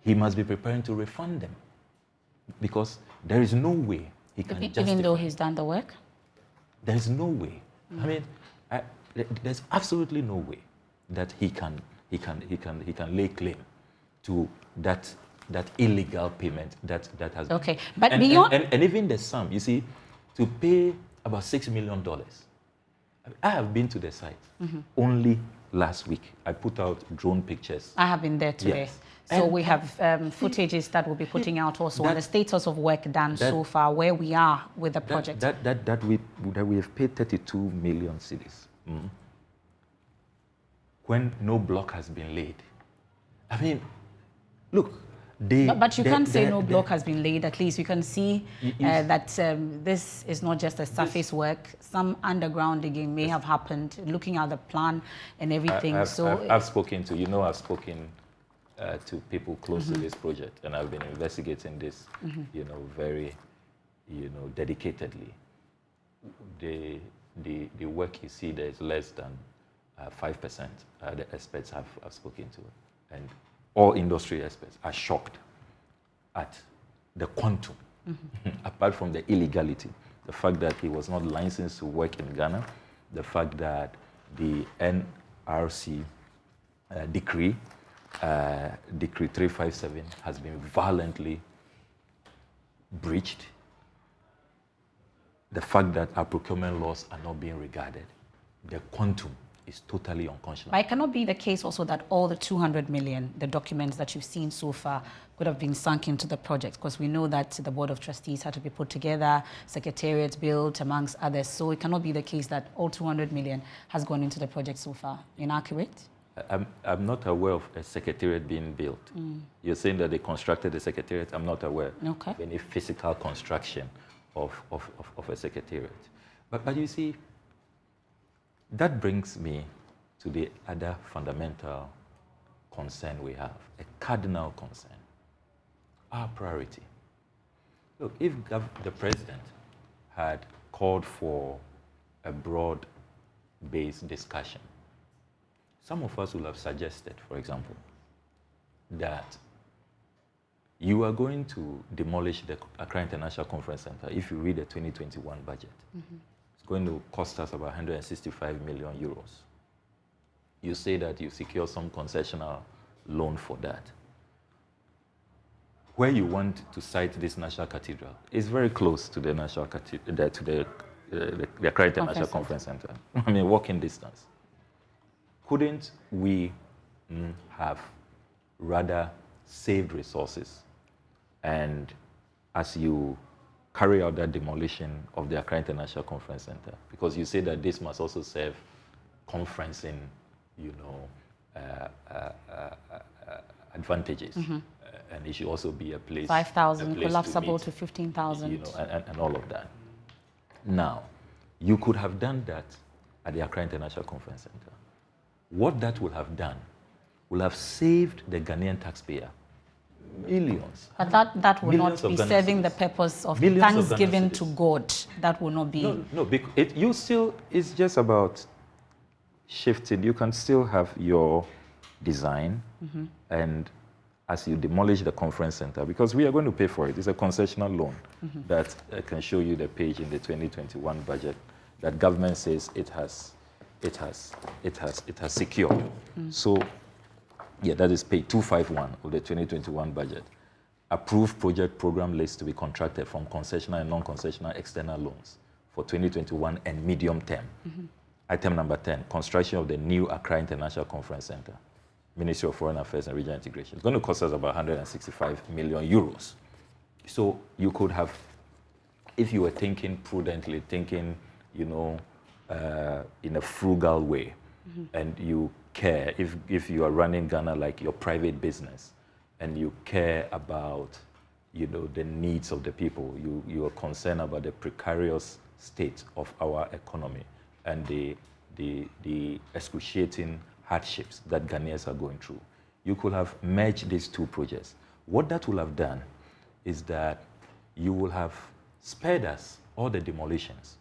He must be preparing to refund them because there is no way he can justify. Even though he's done the work? There is no way. I mean, there's absolutely no way that he can lay claim to that illegal payment that has. Okay, but beyond and even the sum, you see, to pay about $6 million. I have been to the site only last week. I put out drone pictures. I have been there today. Yes. So And we have footages that we'll be putting out also on the status of work done so far, where we are with the project. That we have paid 32 million cedis when no block has been laid. I mean, look. But you can't say no block has been laid. At least you can see that this is not just a surface work. Some underground digging may have happened, looking at the plan and everything. I've spoken to, I've spoken to people close to this project, and I've been investigating this, very, dedicatedly. The work you see there is less than 5%. The experts I've spoken to, and all industry experts are shocked at the quantum, apart from the illegality, the fact that he was not licensed to work in Ghana, the fact that the NRC decree 357 has been violently breached, the fact that our procurement laws are not being regarded, the quantum is totally unconscionable. But it cannot be the case also that all the 200 million, the documents that you've seen so far, could have been sunk into the project, because we know that the Board of Trustees had to be put together, Secretariat built, amongst others. So it cannot be the case that all 200 million has gone into the project so far. Inaccurate? I'm not aware of a Secretariat being built. You're saying that they constructed the Secretariat. I'm not aware of any physical construction of a Secretariat. But you see, that brings me to the other fundamental concern we have, a cardinal concern, our priority. Look, if the President had called for a broad-based discussion, some of us would have suggested, for example, that you are going to demolish the Accra International Conference Center if you read the 2021 budget. It's going to cost us about 165 million euros. You say that you secure some concessional loan for that. Where you want to site this National Cathedral is very close to the National Cathedral, to the Accra International Conference Center. I mean, walking distance. Couldn't we have rather saved resources, and as you carry out that demolition of the Accra International Conference Center, because you say that this must also serve conferencing, you know, advantages, and it should also be a place 5,000 collapsible to 15,000, you know, and all of that. Now, you could have done that at the Accra International Conference Center. What that would have done will have saved the Ghanaian taxpayer millions. But that will not be serving the purpose of thanksgiving to God. That will not be. No, because it's just about shifting. You can still have your design, and as you demolish the conference center, because we are going to pay for it. It's a concessional loan that I can show you the page in the 2021 budget that government says it has secured. So, yeah, that is page 251 of the 2021 budget. Approved project program list to be contracted from concessional and non-concessional external loans for 2021 and medium term. Item number 10, construction of the new Accra International Conference Center, Ministry of Foreign Affairs and Regional Integration. It's going to cost us about 165 million euros. So you could have, if you were thinking prudently, you know, in a frugal way, and you care, if you are running Ghana like your private business, and you care about, you know, the needs of the people, you are concerned about the precarious state of our economy and the excruciating hardships that Ghanaians are going through. You could have merged these two projects. What that will have done is that you will have spared us all the demolitions.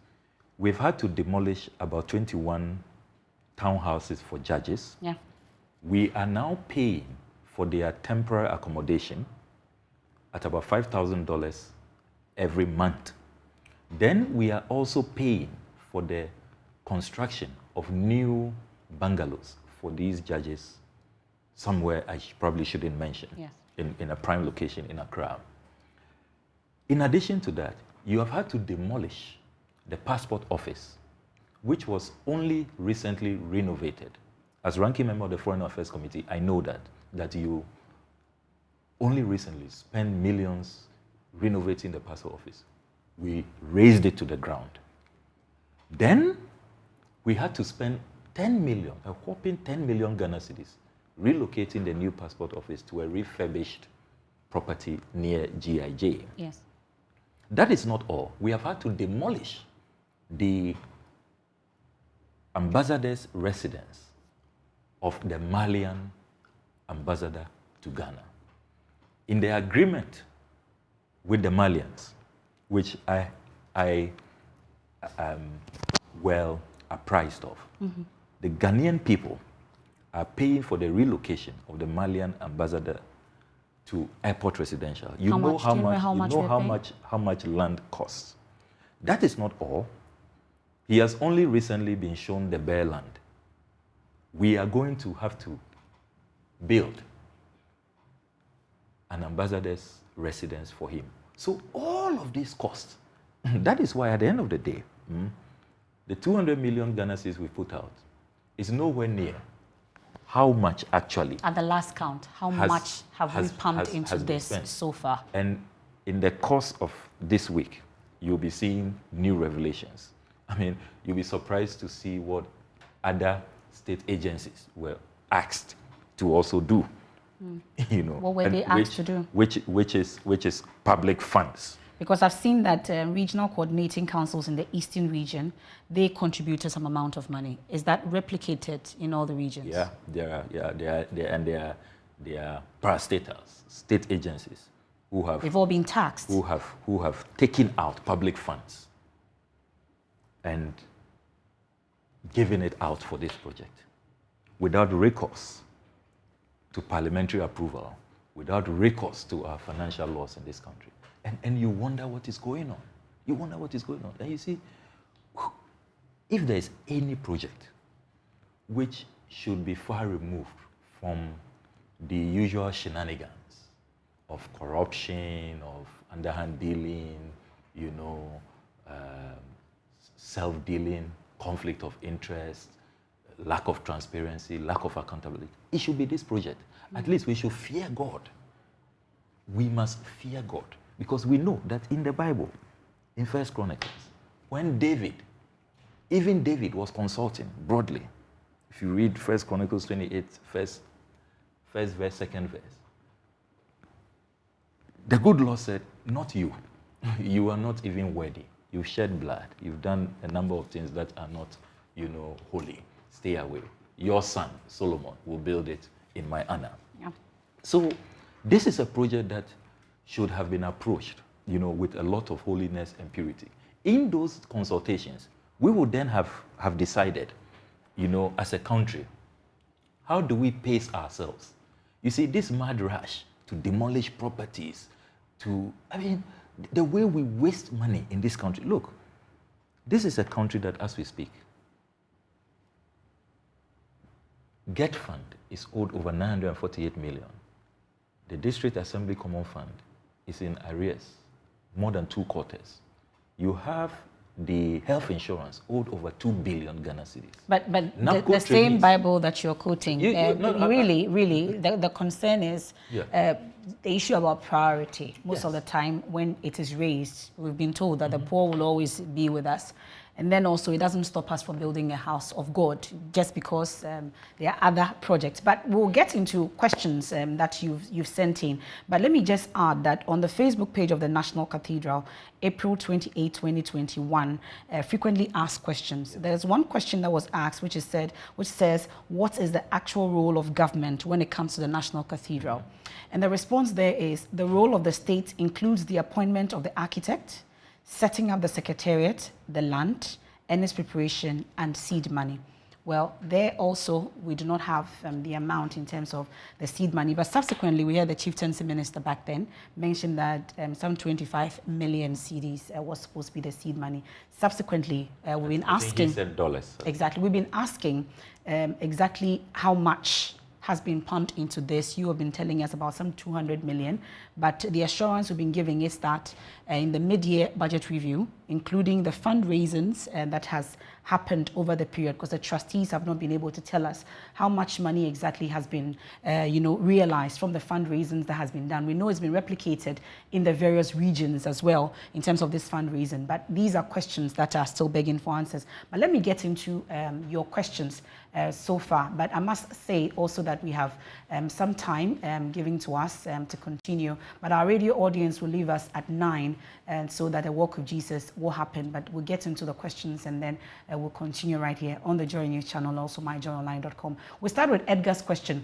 We've had to demolish about 21 townhouses for judges. Yeah. We are now paying for their temporary accommodation at about $5,000 every month. Then we are also paying for the construction of new bungalows for these judges somewhere I probably shouldn't mention, yes, in a prime location in Accra. In addition to that, you have had to demolish the passport office, which was only recently renovated. As ranking member of the Foreign Affairs Committee, I know that you only recently spent millions renovating the passport office. We raised it to the ground. Then we had to spend 10 million, a whopping 10 million Ghana cedis, relocating the new passport office to a refurbished property near GIJ. Yes. That is not all. We have had to demolish the ambassador's residence of the Malian ambassador to Ghana. In the agreement with the Malians, which I am well apprised of, the Ghanaian people are paying for the relocation of the Malian ambassador to Airport Residential. You know how much land costs. That is not all. He has only recently been shown the bare land. We are going to have to build an ambassador's residence for him. So all of these costs, that is why at the end of the day, the 200 million Ghana cedis we put out is nowhere near how much actually. At the last count, how much have we pumped into this so far? And in the course of this week, you'll be seeing new revelations. I mean, you'll be surprised to see what other state agencies were asked to also do. You know, what were they asked to do? Which is public funds. Because I've seen that regional coordinating councils in the eastern region, they contributed some amount of money. Is that replicated in all the regions? Yeah, there are parastatals, state agencies who have. They've all been taxed. Who have taken out public funds and given it out for this project without recourse to parliamentary approval, without recourse to our financial laws in this country. And you wonder what is going on. You wonder what is going on. And you see, if there is any project which should be far removed from the usual shenanigans of corruption, of underhand dealing, you know, self-dealing, conflict of interest, lack of transparency, lack of accountability, it should be this project. At least we should fear God. We must fear God. Because we know that in the Bible, in 1 Chronicles, when even David was consulting broadly. If you read 1 Chronicles 28, first verse, second verse, the good Lord said, not you. You are not even worthy. You've shed blood. You've done a number of things that are not, you know, holy. Stay away. Your son, Solomon, will build it in my honor. Yeah. So this is a project that should have been approached, you know, with a lot of holiness and purity. In those consultations, we would then have decided, you know, as a country, how do we pace ourselves? You see, this mad rush to demolish properties, I mean, the way we waste money in this country. Look, this is a country that, as we speak, Get Fund is owed over 948 million. The District Assembly Common Fund is in arrears, more than 2 quarters. You have the health insurance owed over 2 billion Ghana cedis. But the same Bible that you're quoting, really, the concern is the issue about priority. Most of the time when it is raised, we've been told that the poor will always be with us. And then also, it doesn't stop us from building a house of God just because there are other projects. But we'll get into questions that you've sent in. But let me just add that on the Facebook page of the National Cathedral, April 28, 2021, frequently asked questions. There's one question that was asked, which says, what is the actual role of government when it comes to the National Cathedral? And the response there is, the role of the state includes the appointment of the architect, setting up the secretariat, the land, and its preparation, and seed money. Well, there also, we do not have the amount in terms of the seed money, but subsequently, we heard the chieftaincy minister back then mention that some 25 million cedis was supposed to be the seed money. Subsequently, we've been asking... He said dollars. Exactly. We've been asking exactly how much has been pumped into this. You have been telling us about some 200 million, but the assurance we've been giving is that in the mid-year budget review, including the fundraisings that has happened over the period, because the trustees have not been able to tell us how much money exactly has been, realized from the fundraisings that has been done. We know it's been replicated in the various regions as well in terms of this fundraising, but these are questions that are still begging for answers. But let me get into your questions so far. But I must say also that we have some time given to us to continue, but our radio audience will leave us at 9, and so that the walk of Jesus will happen. But we'll get into the questions and then we'll continue right here on the JoyNews channel, also myjoyonline.com. We'll start with Edgar's question.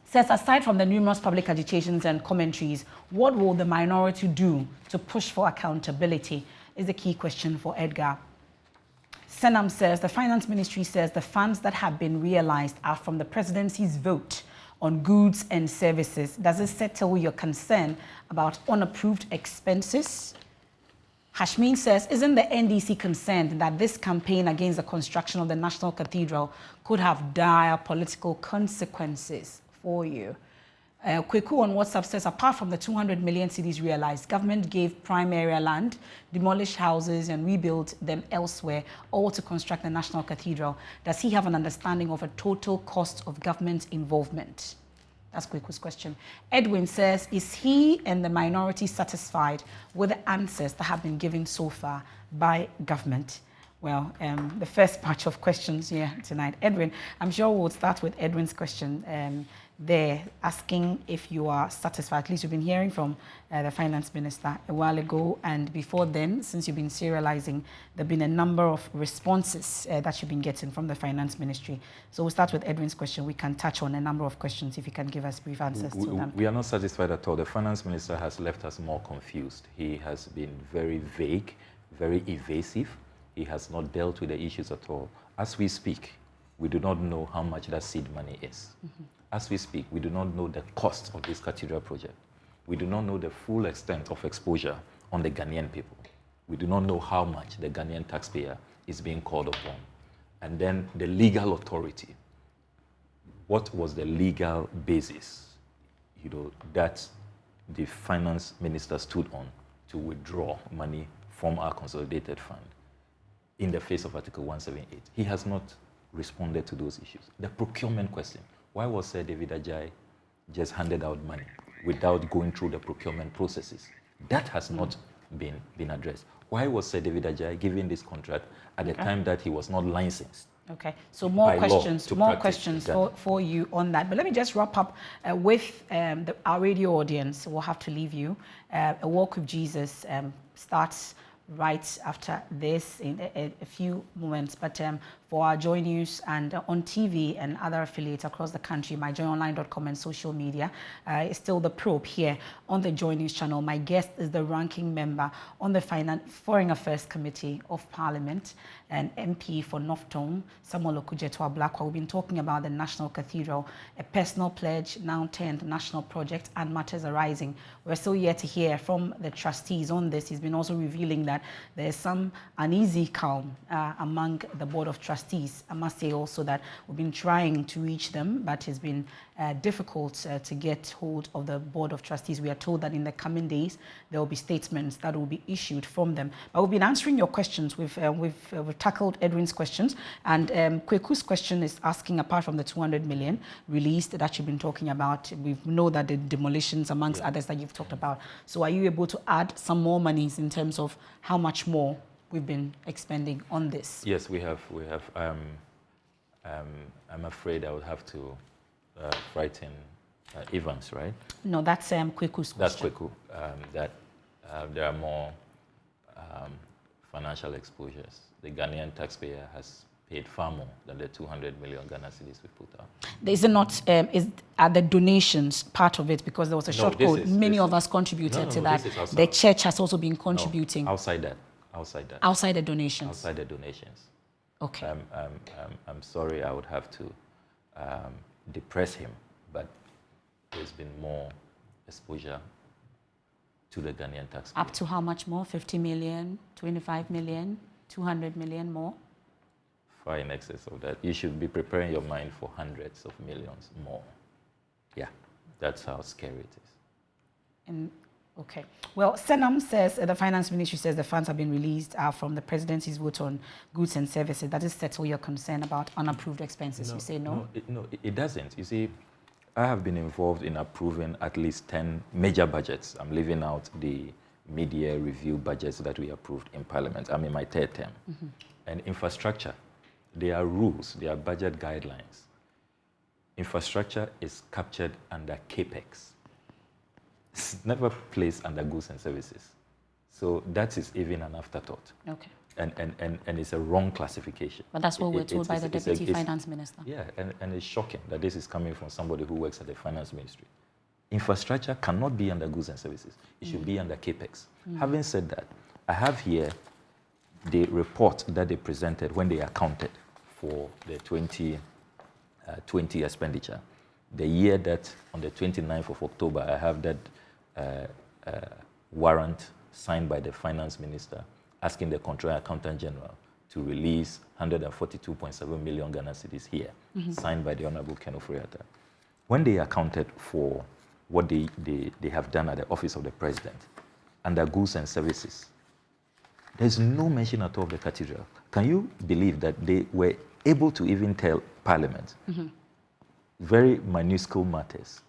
It says, aside from the numerous public agitations and commentaries, what will the minority do to push for accountability? Is the key question for Edgar. Senam says, the Finance Ministry says the funds that have been realized are from the presidency's vote on goods and services. Does it settle your concern about unapproved expenses? Hashmin says, isn't the NDC concerned that this campaign against the construction of the National Cathedral could have dire political consequences for you? Kweku on WhatsApp says, apart from the 200 million cedis realized, government gave prime area land, demolished houses and rebuilt them elsewhere, all to construct the National Cathedral. Does he have an understanding of a total cost of government involvement? That's Kweku's question. Edwin says, is he and the minority satisfied with the answers that have been given so far by government? Well, the first batch of questions here tonight. Edwin, I'm sure we'll start with Edwin's question there, asking if you are satisfied. At least you've been hearing from the Finance Minister a while ago, and before then, since you've been serializing, there have been a number of responses that you've been getting from the Finance Ministry. So we'll start with Edwin's question. We can touch on a number of questions if you can give us brief answers to them. We are not satisfied at all. The Finance Minister has left us more confused. He has been very vague, very evasive. He has not dealt with the issues at all. As we speak, we do not know how much that seed money is. As we speak, we do not know the cost of this cathedral project. We do not know the full extent of exposure on the Ghanaian people. We do not know how much the Ghanaian taxpayer is being called upon. And then the legal authority. What was the legal basis, that the Finance Minister stood on to withdraw money from our consolidated fund in the face of Article 178? He has not responded to those issues. The procurement question. Why was Sir David Ajay just handed out money without going through the procurement processes? That has not been addressed. Why was Sir David Ajay given this contract at the time that he was not licensed? Okay, so more questions for you on that. But let me just wrap up with our radio audience. We'll have to leave you. A Walk with Jesus starts right after this in a few moments. But for our Joy News and on TV and other affiliates across the country, myjoyonline.com and social media, it's still The Probe here on the Joy News channel. My guest is the ranking member on the Foreign Affairs Committee of Parliament and MP for North Tone, Samuel Okujeto Ablakwa. We've been talking about the National Cathedral, a personal pledge now turned national project, and matters arising. We're still yet to hear from the trustees on this. He's been also revealing that there's some uneasy calm among the Board of Trustees. I must say also that we've been trying to reach them, but it's been difficult to get hold of the Board of Trustees. We are told that in the coming days, there will be statements that will be issued from them. But we've been answering your questions. We've tackled Edwin's questions, and Kweku's question is asking, apart from the 200 million released that you've been talking about, we know that the demolitions amongst others that you've talked about. So are you able to add some more monies in terms of how much more we've been expending on this? Yes, we have. I'm afraid I would have to write in Evans, right? No, that's Kweku's question. That's Kweku. That there are more financial exposures. The Ghanaian taxpayer has paid far more than the 200 million Ghana cedis we put out. Is it not, are the donations part of it? Because there was a short code. Many of us contributed to that. The church has also been contributing. No, outside that. Outside the donations. Outside the donations. Okay. I'm sorry, I would have to depress him, but there's been more exposure to the Ghanaian taxpayer. Up to how much more? 50 million, 25 million, 200 million more? Far in excess of that. You should be preparing your mind for hundreds of millions more. Yeah, that's how scary it is. And okay. Well, Senam says, the Finance Ministry says the funds have been released from the Presidency's vote on goods and services. That is settle your concern about unapproved expenses. No, you say no? No, it doesn't. You see, I have been involved in approving at least 10 major budgets. I'm leaving out the media review budgets that we approved in Parliament. I'm in my third term. And infrastructure, there are rules, there are budget guidelines. Infrastructure is captured under CAPEX. It's never placed under goods and services. So that is even an afterthought. Okay. And it's a wrong classification. But that's what we're told by the Deputy Finance Minister. Yeah, and it's shocking that this is coming from somebody who works at the Finance Ministry. Infrastructure cannot be under goods and services. It should be under CAPEX. Having said that, I have here the report that they presented when they accounted for the 2020 expenditure, the year that on the 29th of October, I have that warrant signed by the finance minister asking the Comptroller Accountant General to release 142.7 million Ghana cedis here, signed by the Honorable Ken Ofori-Atta. When they accounted for what they have done at the Office of the President, under goods and services, there's no mention at all of the cathedral. Can you believe that they were able to even tell Parliament very minuscule matters,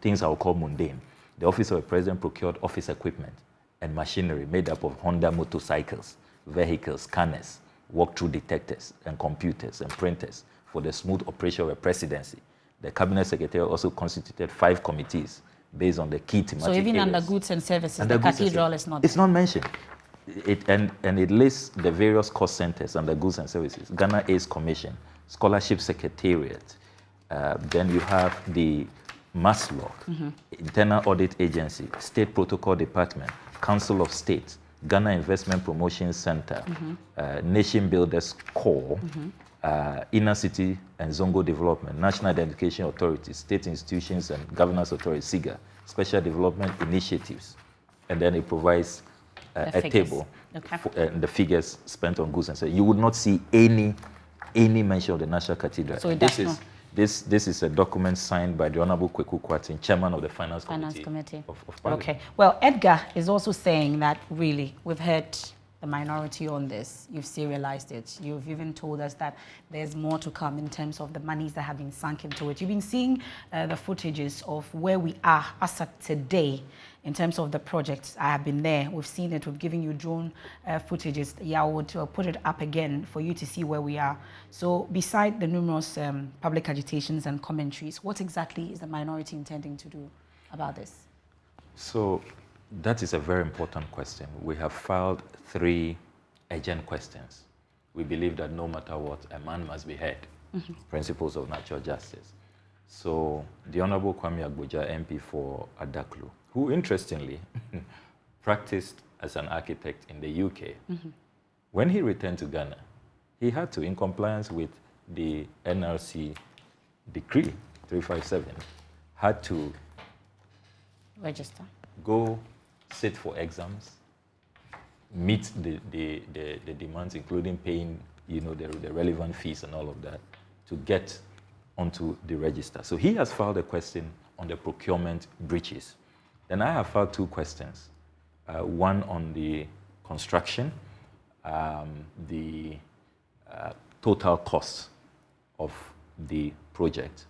things I will call mundane? The Office of the President procured office equipment and machinery made up of Honda motorcycles, vehicles, scanners, walk-through detectors, and computers and printers for the smooth operation of the presidency. The Cabinet Secretary also constituted 5 committees based on the key thematic So even areas. under goods and services, the cathedral is not there. It's not mentioned. And it lists the various cost centers under goods and services. Ghana AIDS Commission, Scholarship Secretariat. Then you have the MASLOC, Internal Audit Agency, State Protocol Department, Council of State, Ghana Investment Promotion Center, Nation Builders Corps, Inner City and Zongo Development, National Identification Authority, State Institutions and Governance Authority, SIGA, Special Development Initiatives. And then it provides a table, the figures spent on goods and services. You would not see any mention of the National Cathedral. So this is a document signed by the Honorable Kweku Kwatin, Chairman of the Finance Committee. Of Parliament. Okay. Well, Edgar is also saying that really we've heard the minority on this. You've serialized it. You've even told us that there's more to come in terms of the monies that have been sunk into it. You've been seeing the footages of where we are as of today in terms of the projects. I have been there. We've seen it. We've given you drone footages. Yeah, I would put it up again for you to see where we are. So beside the numerous public agitations and commentaries, what exactly is the minority intending to do about this? So that is a very important question. We have filed 3 urgent questions. We believe that no matter what, a man must be heard. Principles of natural justice. So the Honorable Kwame Agboja, MP for Adaklu, who interestingly practiced as an architect in the UK, when he returned to Ghana, he had to, in compliance with the NRC decree 357, had to register, go sit for exams, meet the demands, including paying, the relevant fees and all of that, to get onto the register. So he has filed a question on the procurement breaches. Then I have filed 2 questions. One on the construction, the total cost of the project.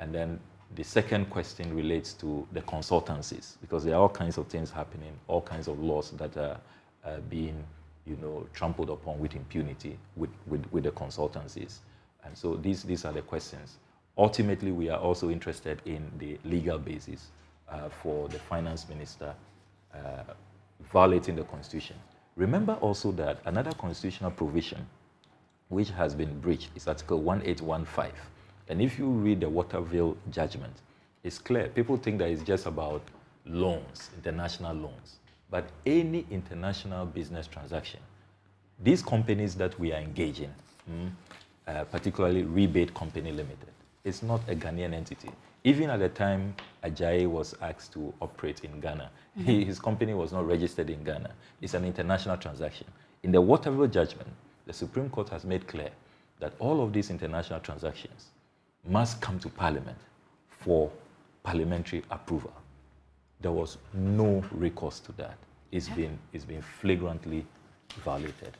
And then the second question relates to the consultancies, because there are all kinds of things happening, all kinds of laws that are being, trampled upon with impunity with the consultancies. And so these are the questions. Ultimately, we are also interested in the legal basis for the finance minister violating the Constitution. Remember also that another constitutional provision which has been breached is Article 1815. And if you read the Waterville judgment, it's clear. People think that it's just about loans, international loans. But any international business transaction, these companies that we are engaging, particularly Rebate Company Limited, it's not a Ghanaian entity. Even at the time Ajayi was asked to operate in Ghana, his company was not registered in Ghana. It's an international transaction. In the Waterville judgment, the Supreme Court has made clear that all of these international transactions must come to Parliament for parliamentary approval. There was no recourse to that. It's been flagrantly violated.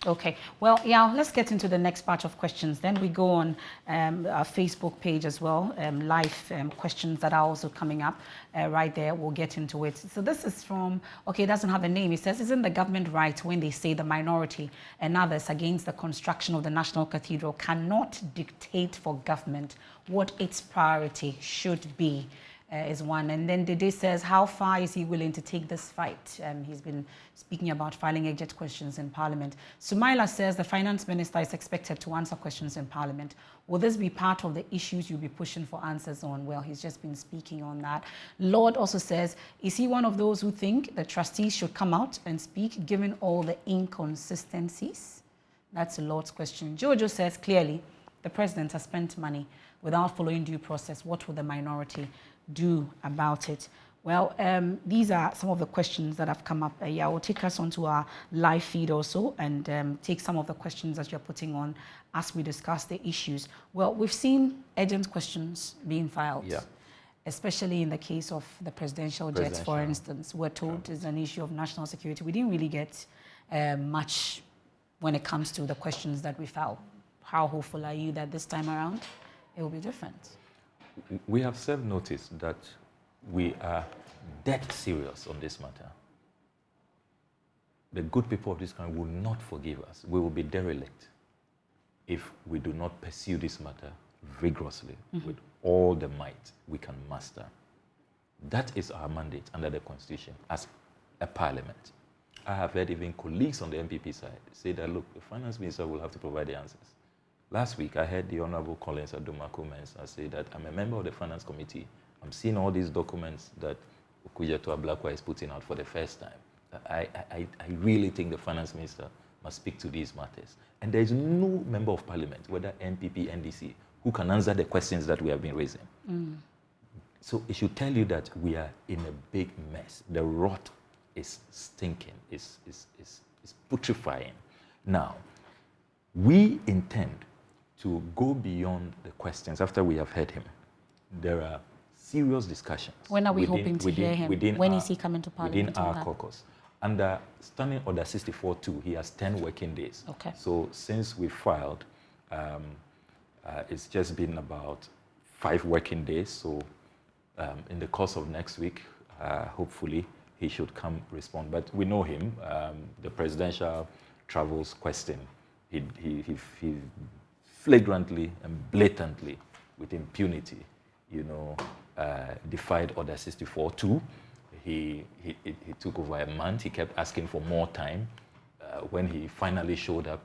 Okay. Well, yeah, let's get into the next part of questions. Then we go on our Facebook page as well, live questions that are also coming up right there. We'll get into it. So this is from, okay, it doesn't have a name. It says, isn't the government right when they say the minority and others against the construction of the National Cathedral cannot dictate for government what its priority should be? is one. And then Dede says, how far is he willing to take this fight? He's been speaking about filing urgent questions in Parliament. Sumaila says the finance minister is expected to answer questions in Parliament. Will this be part of the issues you'll be pushing for answers on? Well, he's just been speaking on that. Lord also says, is he one of those who think the trustees should come out and speak given all the inconsistencies? That's the Lord's question. Jojo says, clearly, the president has spent money without following due process. What will the minority do about it? Well, these are some of the questions that have come up. Yeah, we'll take us onto our live feed also and take some of the questions that you're putting on as we discuss the issues. Well, we've seen urgent questions being filed, especially in the case of the presidential jets, for instance. We're told it's an issue of national security. We didn't really get much when it comes to the questions that we filed. How hopeful are you that this time around it will be different? We have served notice that we are dead serious on this matter. The good people of this country will not forgive us. We will be derelict if we do not pursue this matter vigorously with all the might we can muster. That is our mandate under the Constitution as a parliament. I have heard even colleagues on the MPP side say that, look, the finance minister will have to provide the answers. Last week, I heard the Honorable Collins Adumaku-Mensah say that I'm a member of the Finance Committee. I'm seeing all these documents that Okujato Ablakwa is putting out for the first time. I really think the Finance Minister must speak to these matters. And there is no member of Parliament, whether MPP, NDC, who can answer the questions that we have been raising. So it should tell you that we are in a big mess. The rot is stinking, is putrefying. Now, we intend to go beyond the questions after we have heard him. There are serious discussions. When are we hoping to hear him? When is he coming to Parliament? Within our caucus. Under Standing Order 64.2, he has 10 working days. Okay. So since we filed, it's just been about 5 working days. So in the course of next week, hopefully, he should come respond. But we know him, the presidential travels question. He flagrantly and blatantly, with impunity, defied Order 64.2. He took over a month. He kept asking for more time. When he finally showed up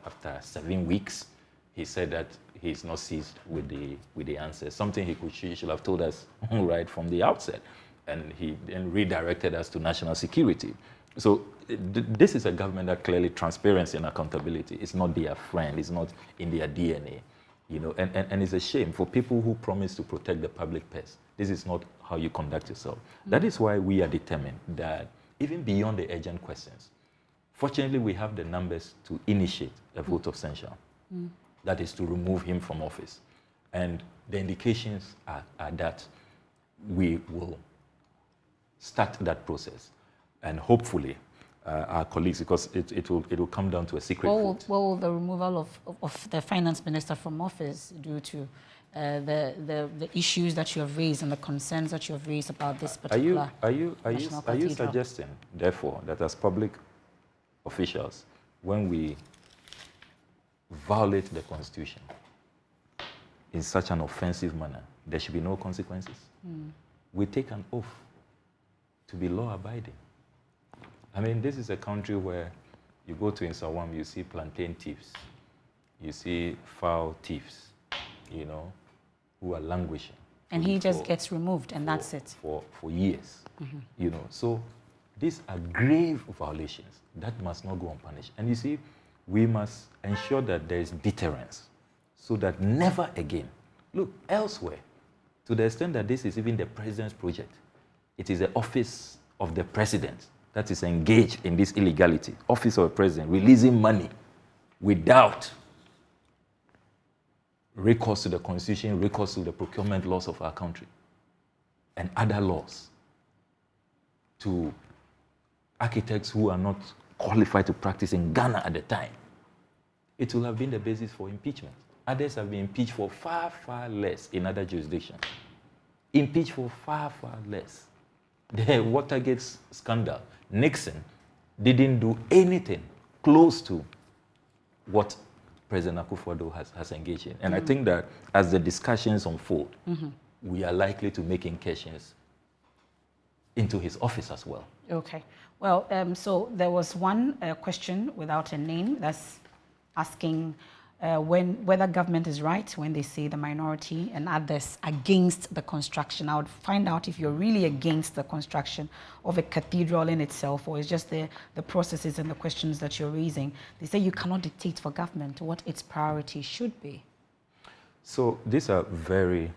after 7 weeks, he said that he's not seized with the answers. Something he should have told us right from the outset. And he then redirected us to national security. So this is a government that clearly transparency and accountability is not their friend, it's not in their DNA, and it's a shame for people who promise to protect the public purse. This is not how you conduct yourself. That is why we are determined that even beyond the urgent questions, fortunately we have the numbers to initiate a vote of censure. That is to remove him from office. And the indications are that we will start that process. And hopefully, our colleagues, because it will come down to a secret vote. What will the removal of the finance minister from office do to the issues that you have raised and the concerns that you have raised about this particular Are you suggesting, therefore, that as public officials, when we violate the Constitution in such an offensive manner, there should be no consequences? We take an oath to be law-abiding. I mean, this is a country where you go to Insawam, you see plantain thieves, you see fowl thieves, who are languishing. And he just gets removed, and that's it. For years, So these are grave violations that must not go unpunished. And you see, we must ensure that there is deterrence so that never again, look, elsewhere, to the extent that this is even the president's project, it is the office of the president that is engaged in this illegality. Office of the president releasing money without recourse to the Constitution, recourse to the procurement laws of our country, and other laws to architects who are not qualified to practice in Ghana at the time. It will have been the basis for impeachment. Others have been impeached for far, far less in other jurisdictions. Impeached for far, far less. The Watergate scandal, Nixon didn't do anything close to what President Akufo-Addo has engaged in. And I think that as the discussions unfold, we are likely to make incursions into his office as well. Okay. Well, so there was one question without a name that's asking whether government is right when they say the minority and others against the construction. I would find out if you're really against the construction of a cathedral in itself, or it's just the processes and the questions that you're raising. They say you cannot dictate for government what its priority should be. So these are very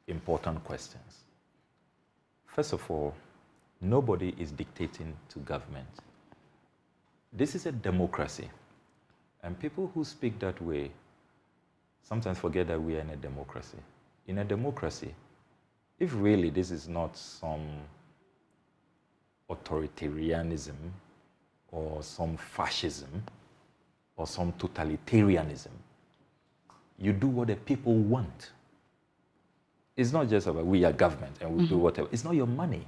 important questions. First of all, nobody is dictating to government. This is a democracy. And people who speak that way sometimes forget that we are in a democracy. In a democracy, if really this is not some authoritarianism or some fascism or some totalitarianism, you do what the people want. It's not just about we are government and we do whatever. It's not your money.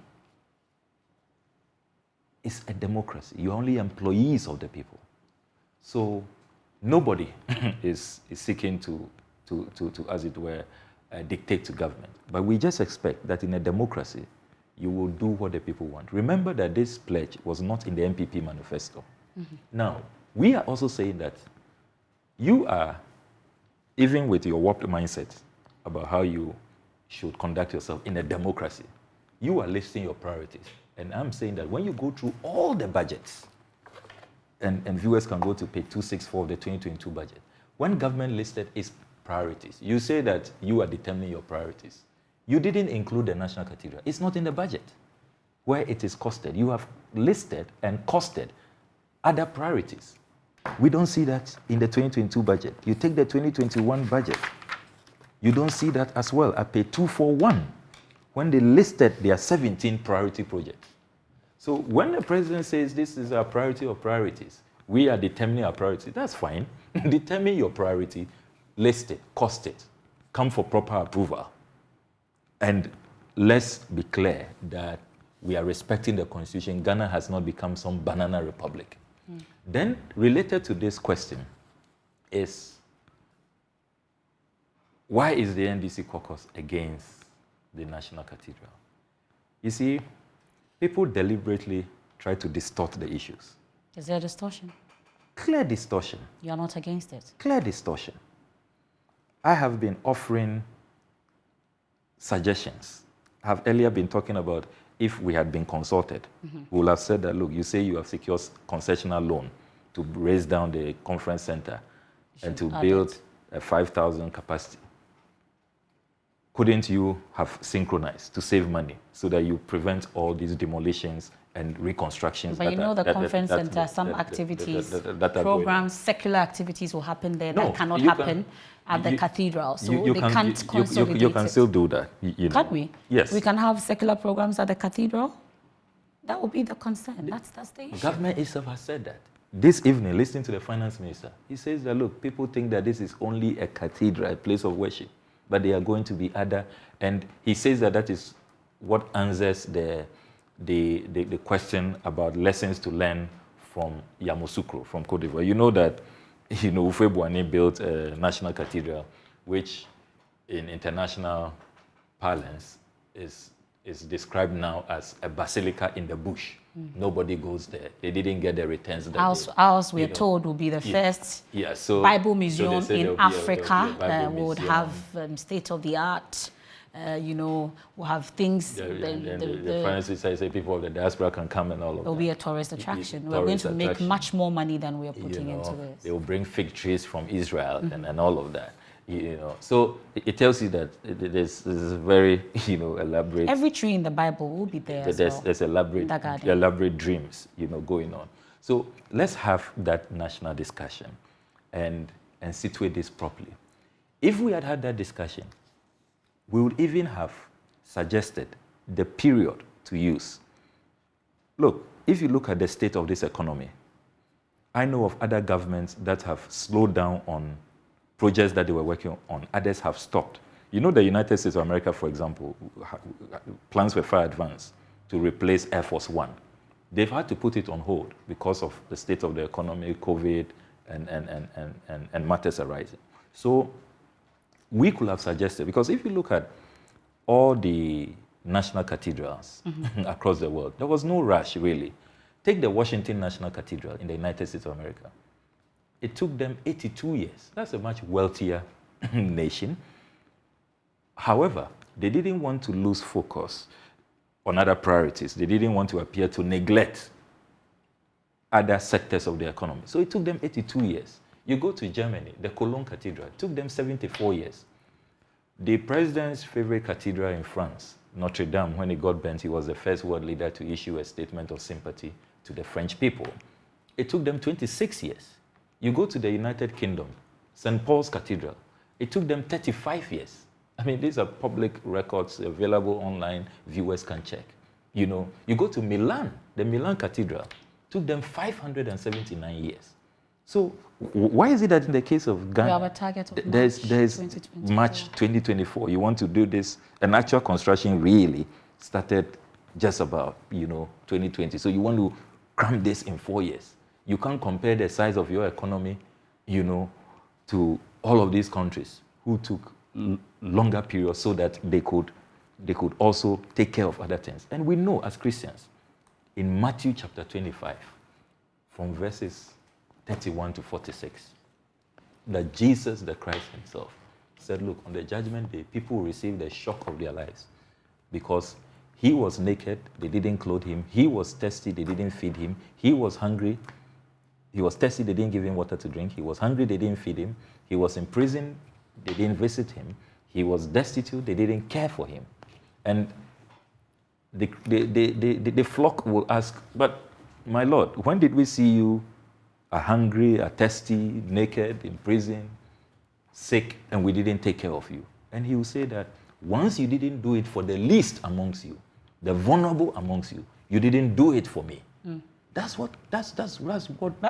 It's a democracy. You're only employees of the people. So nobody is seeking to, as it were, dictate to government. But we just expect that in a democracy, you will do what the people want. Remember that this pledge was not in the MPP manifesto. Now, we are also saying that you are, even with your warped mindset about how you should conduct yourself in a democracy, you are listing your priorities. And I'm saying that when you go through all the budgets, and viewers can go to page 264 of the 2022 budget, when government listed its priorities, you say that you are determining your priorities. You didn't include the National Cathedral. It's not in the budget where it is costed. You have listed and costed other priorities. We don't see that in the 2022 budget. You take the 2021 budget, you don't see that as well at page 241 when they listed their 17 priority projects. So when the president says this is our priority of priorities, we are determining our priority, that's fine. Determine your priority, list it, cost it, come for proper approval. And let's be clear that we are respecting the Constitution. Ghana has not become some banana republic. Then, related to this question is, why is the NDC caucus against the National Cathedral? You see, people deliberately try to distort the issues. Is there distortion? Clear distortion. You are not against it? Clear distortion. I have been offering suggestions. I have earlier been talking about if we had been consulted, we would have said that, look, you say you have secured concessional loan to raise down the conference center and to build a 5,000 capacity. Couldn't you have synchronized to save money so that you prevent all these demolitions and reconstructions? But you know the conference center, some activities, programs, secular activities will happen there that cannot happen at the cathedral. So they can't consolidate You can still do that. You know. Can't we? Yes. We can have secular programs at the cathedral? That would be the concern. That's the issue. Government itself has said that. This evening, listening to the finance minister, he says that, look, people think that this is only a cathedral, a place of worship, but they are going to be other. And he says that that is what answers the question about lessons to learn from Yamoussoukro, from Côte d'Ivoire. You know that, Ufe Bouane built a national cathedral, which in international parlance is described now as a basilica in the bush. Nobody goes there. They didn't get the returns. Ours, we are told, will be the first Bible museum in Africa. We would have state-of-the-art. We'll have things. The finance minister say people of the diaspora can come and all of that. It'll be a tourist attraction. We're going to make much more money than we are putting into this. They will bring fig trees from Israel and all of that. So it tells you that there's a very elaborate. Every tree in the Bible will be there. There's elaborate dreams going on. So let's have that national discussion and situate this properly. If we had that discussion, we would even have suggested the period to use. Look, if you look at the state of this economy, I know of other governments that have slowed down on projects that they were working on. Others have stopped. The United States of America, for example, plans were far advanced to replace Air Force One. They've had to put it on hold because of the state of the economy, COVID, and matters arising. So we could have suggested, because if you look at all the national cathedrals across the world, there was no rush, really. Take the Washington National Cathedral in the United States of America. It took them 82 years. That's a much wealthier nation. However, they didn't want to lose focus on other priorities. They didn't want to appear to neglect other sectors of the economy. So it took them 82 years. You go to Germany, the Cologne Cathedral, it took them 74 years. The president's favorite cathedral in France, Notre Dame, when it got burnt, he was the first world leader to issue a statement of sympathy to the French people. It took them 26 years. You go to the United Kingdom, St. Paul's Cathedral, it took them 35 years. I mean, these are public records available online, viewers can check. You know, you go to Milan, the Milan Cathedral, it took them 579 years. So why is it that in the case of Ghana, we have a target of there's 2024. March 2024, you want to do this, and actual construction really started just about, 2020. So you want to cram this in 4 years. You can't compare the size of your economy, to all of these countries who took longer periods so that they could also take care of other things. And we know as Christians, in Matthew chapter 25, from verses 31 to 46, that Jesus, the Christ himself, said, look, on the judgment day, people will receive the shock of their lives because he was naked, they didn't clothe him. He was thirsty, they didn't feed him. He was hungry, he was thirsty, they didn't give him water to drink. He was hungry, they didn't feed him. He was in prison, they didn't visit him. He was destitute, they didn't care for him. And the flock will ask, but my Lord, when did we see you hungry, thirsty, naked, in prison, sick, and we didn't take care of you? And he will say that once you didn't do it for the least amongst you, the vulnerable amongst you, you didn't do it for me. That's what but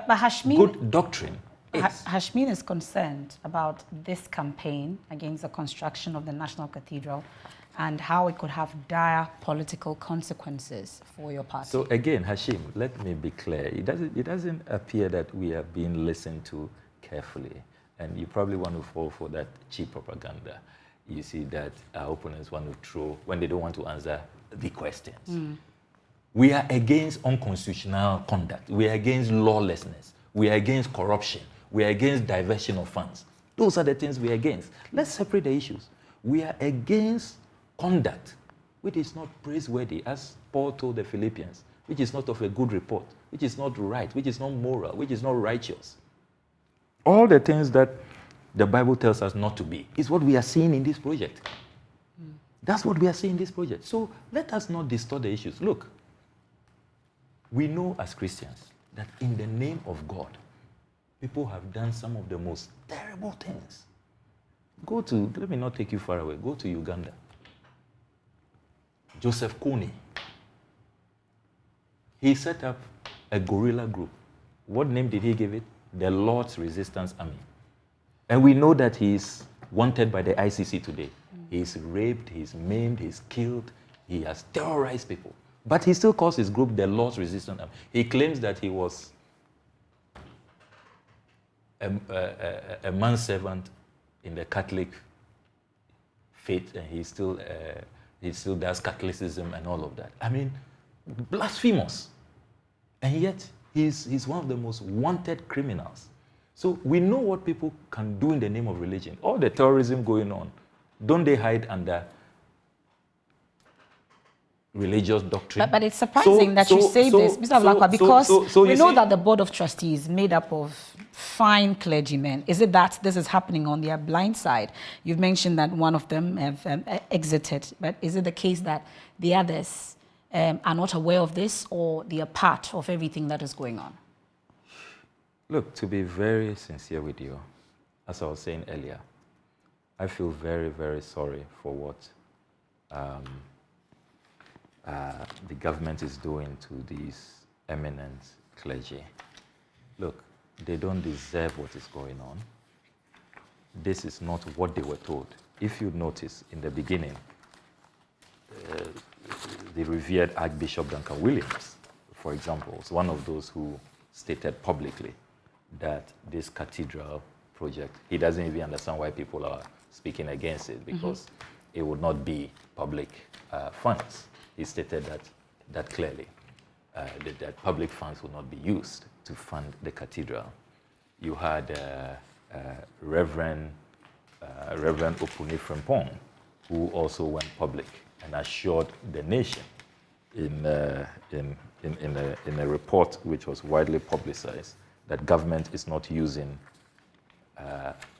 Hashmin, good doctrine is. Hashmin is concerned about this campaign against the construction of the National Cathedral and how it could have dire political consequences for your party. So again, Hashim, let me be clear. It doesn't appear that we are being listened to carefully. And you probably want to fall for that cheap propaganda. You see that our opponents want to throw when they don't want to answer the questions. We are against unconstitutional conduct. We are against lawlessness. We are against corruption. We are against diversion of funds. Those are the things we are against. Let's separate the issues. We are against conduct, which is not praiseworthy, as Paul told the Philippians, which is not of a good report, which is not right, which is not moral, which is not righteous. All the things that the Bible tells us not to be is what we are seeing in this project. That's what we are seeing in this project. So let us not distort the issues. Look, we know as Christians that in the name of God, people have done some of the most terrible things. Let me not take you far away, go to Uganda. Joseph Kony, he set up a guerrilla group. What name did he give it? The Lord's Resistance Army. And we know that he's wanted by the ICC today. He's raped, he's maimed, he's killed, he has terrorized people. But he still calls his group the Lord's Resistance Army. He claims that he was a manservant in the Catholic faith, and he still does Catholicism and all of that. I mean, blasphemous. And yet, he's one of the most wanted criminals. So we know what people can do in the name of religion. All the terrorism going on, don't they hide under religious doctrine? But it's surprising that you say this, Mr. Ablakwa, because we know that the Board of Trustees is made up of fine clergymen. Is it that this is happening on their blind side? You've mentioned that one of them have exited, but is it the case that the others are not aware of this, or they are part of everything that is going on? Look, to be very sincere with you, as I was saying earlier, I feel very, very sorry for what the government is doing to these eminent clergy. Look, they don't deserve what is going on. This is not what they were told. If you notice, in the beginning, the revered Archbishop Duncan Williams, for example, was one of those who stated publicly that this cathedral project. He doesn't even understand why people are speaking against it, because it would not be public funds. He stated that clearly, that public funds would not be used to fund the cathedral. You had Reverend Opuni Frimpong, who also went public and assured the nation in a report which was widely publicized that government is not using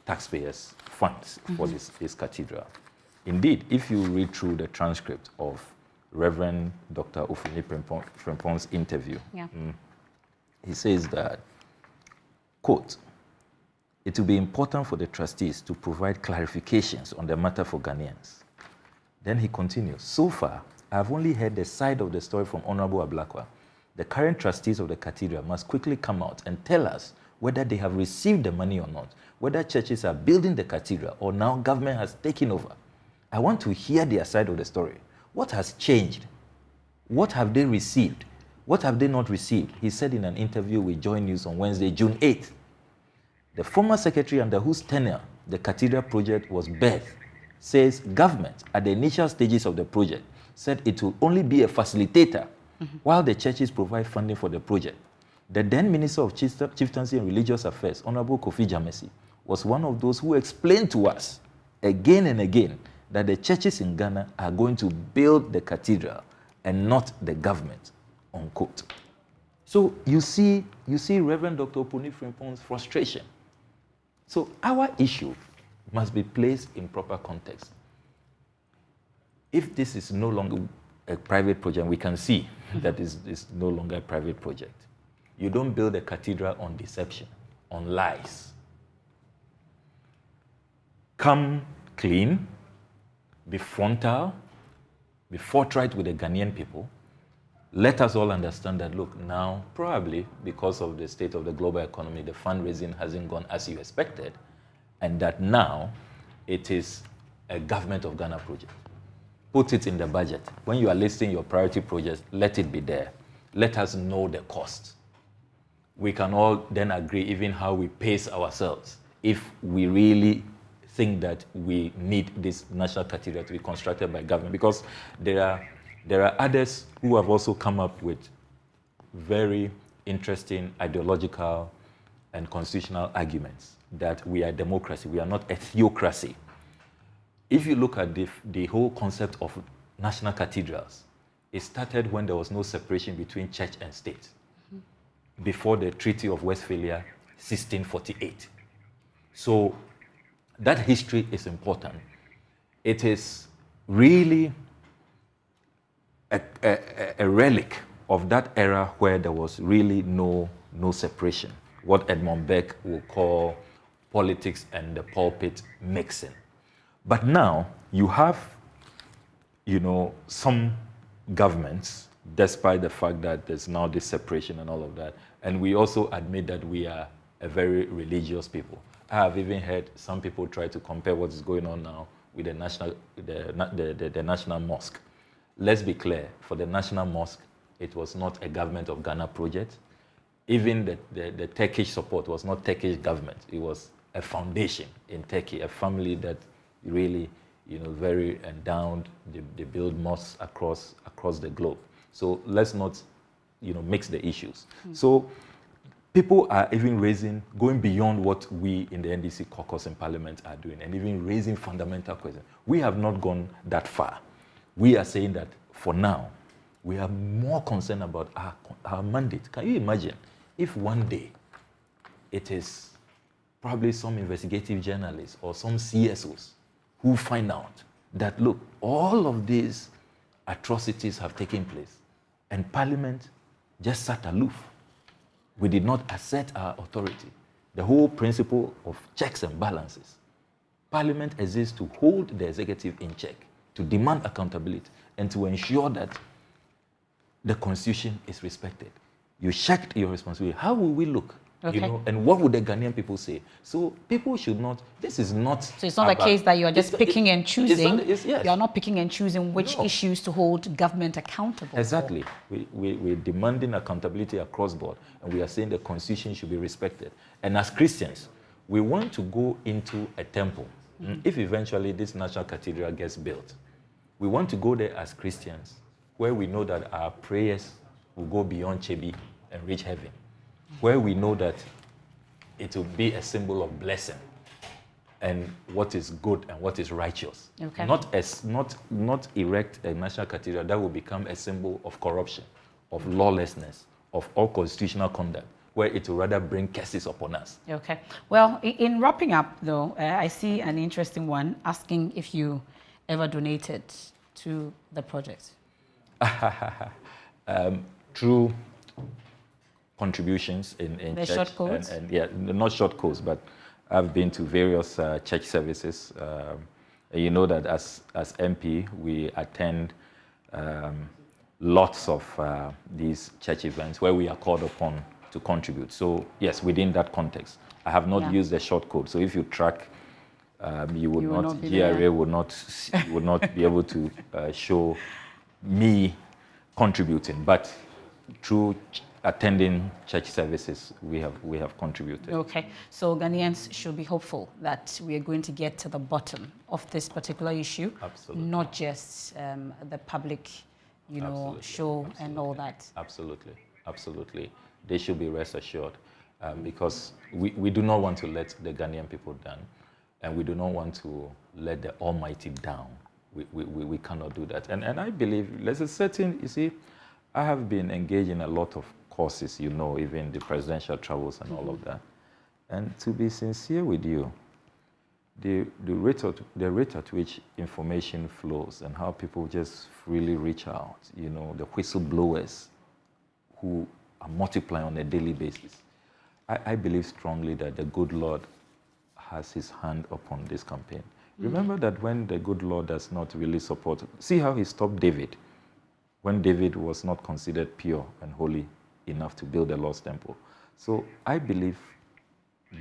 taxpayers' funds for this cathedral. Indeed, if you read through the transcript of Reverend Dr. Opuni Frimpong's interview, he says that, quote, "It will be important for the trustees to provide clarifications on the matter for Ghanaians." Then he continues, "So far, I have only heard the side of the story from Honorable Ablakwa. The current trustees of the cathedral must quickly come out and tell us whether they have received the money or not, whether churches are building the cathedral or now government has taken over. I want to hear their side of the story. What has changed? What have they received? What have they not received?" He said in an interview with JoyNews on Wednesday, June 8th. The former secretary under whose tenure the cathedral project was birthed says government, at the initial stages of the project, said it will only be a facilitator while the churches provide funding for the project. The then Minister of Chieftaincy and Religious Affairs, Honorable Kofi Jamesi, was one of those who explained to us again and again that the churches in Ghana are going to build the cathedral and not the government, unquote. So you see Reverend Dr. Opuni Frimpong's frustration. So our issue must be placed in proper context. If this is no longer a private project, we can see that it's no longer a private project. You don't build a cathedral on deception, on lies. Come clean, be frontal, be forthright with the Ghanaian people. Let us all understand that, look, now, probably because of the state of the global economy, the fundraising hasn't gone as you expected, and that now it is a government of Ghana project. Put it in the budget. When you are listing your priority projects, let it be there. Let us know the cost. We can all then agree even how we pace ourselves if we really think that we need this national cathedral to be constructed by government, because there are others who have also come up with very interesting ideological and constitutional arguments that we are a democracy, we are not a theocracy. If you look at the whole concept of national cathedrals, it started when there was no separation between church and state, before the Treaty of Westphalia, 1648. So that history is important. It is really a relic of that era where there was really no separation, what Edmund Beck will call politics and the pulpit mixing. But now you have, some governments, despite the fact that there's now this separation and all of that, and we also admit that we are a very religious people. I have even heard some people try to compare what is going on now with the national mosque. Let's be clear, for the national mosque, it was not a government of Ghana project. Even the Turkish support was not Turkish government. It was a foundation in Turkey, a family that really, very endowed. They build mosques across the globe. So let's not, mix the issues. So people are even going beyond what we in the NDC caucus and parliament are doing, and even raising fundamental questions. We have not gone that far. We are saying that for now, we are more concerned about our mandate. Can you imagine if one day it is probably some investigative journalists or some CSOs who find out that, look, all of these atrocities have taken place and Parliament just sat aloof. We did not assert our authority. The whole principle of checks and balances. Parliament exists to hold the executive in check, to demand accountability, and to ensure that the Constitution is respected. You checked your responsibility. How will we look? Okay. And what would the Ghanaian people say? So people should not, this is not... So it's not a case that you are just picking and choosing. Yes. You are not picking and choosing which issues to hold government accountable Exactly. We're demanding accountability across board, and we are saying the Constitution should be respected. And as Christians, We want to go into a temple. If eventually this national cathedral gets built, we want to go there as Christians, where we know that our prayers will go beyond Chebi and reach heaven, where we know that it will be a symbol of blessing and what is good and what is righteous. Okay. Not erect a national cathedral that will become a symbol of corruption, of lawlessness, of unconstitutional conduct, where it will rather bring curses upon us. Okay. Well, in wrapping up, though, I see an interesting one asking if you ever donated to the project. Through contributions in the church. Short codes? And yeah, not short codes, but I've been to various church services. You know that as MP, we attend lots of these church events where we are called upon to contribute. So yes, within that context, I have not used the short code. So if you track, you would not GRA would not be able to show me contributing, but through attending church services, we have contributed. Okay, so Ghanaians should be hopeful that we are going to get to the bottom of this particular issue. Absolutely. Not just the public, show and all that. Absolutely, absolutely. They should be rest assured, because we do not want to let the Ghanaian people down, and we do not want to let the Almighty down. We cannot do that. And I believe there's a certain, you see, I have been engaged in a lot of courses, even the presidential travels and all of that. And to be sincere with you, the rate at which information flows and how people just freely reach out, the whistleblowers who are multiplying on a daily basis, I believe strongly that the good Lord has his hand upon this campaign. Remember that when the good Lord does not really support, see how he stopped David when David was not considered pure and holy enough to build the Lord's temple. So I believe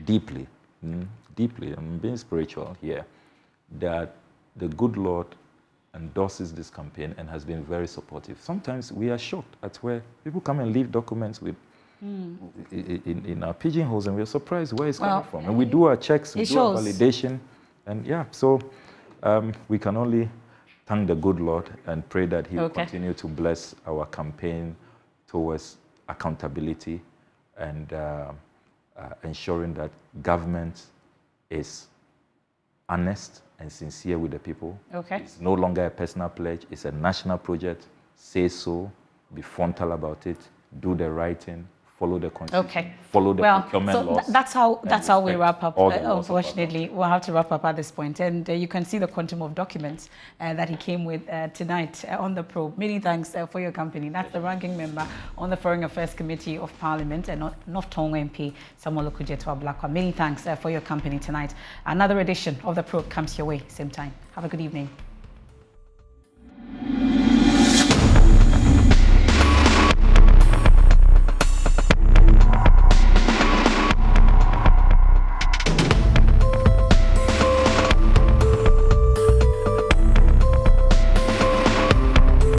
deeply, I'm being spiritual here, that the good Lord endorses this campaign and has been very supportive. Sometimes we are shocked at where people come and leave documents with in our pigeonholes, and we're surprised where it's coming from. And we do our checks, we do our validation, and so we can only thank the good Lord and pray that he will continue to bless our campaign towards accountability and ensuring that government is honest and sincere with the people. It's no longer a personal pledge, it's a national project. Say so, be frontal about it, do the right thing, follow the constitution, follow the procurement laws. That's how we wrap up. Unfortunately, we'll have to wrap up at this point. And you can see the quantum of documents that he came with tonight on the probe. Many thanks for your company. That's the ranking member on the Foreign Affairs Committee of Parliament and North Tonga MP, Samuel Okujetua Blakwa. Many thanks for your company tonight. Another edition of the probe comes your way, same time. Have a good evening.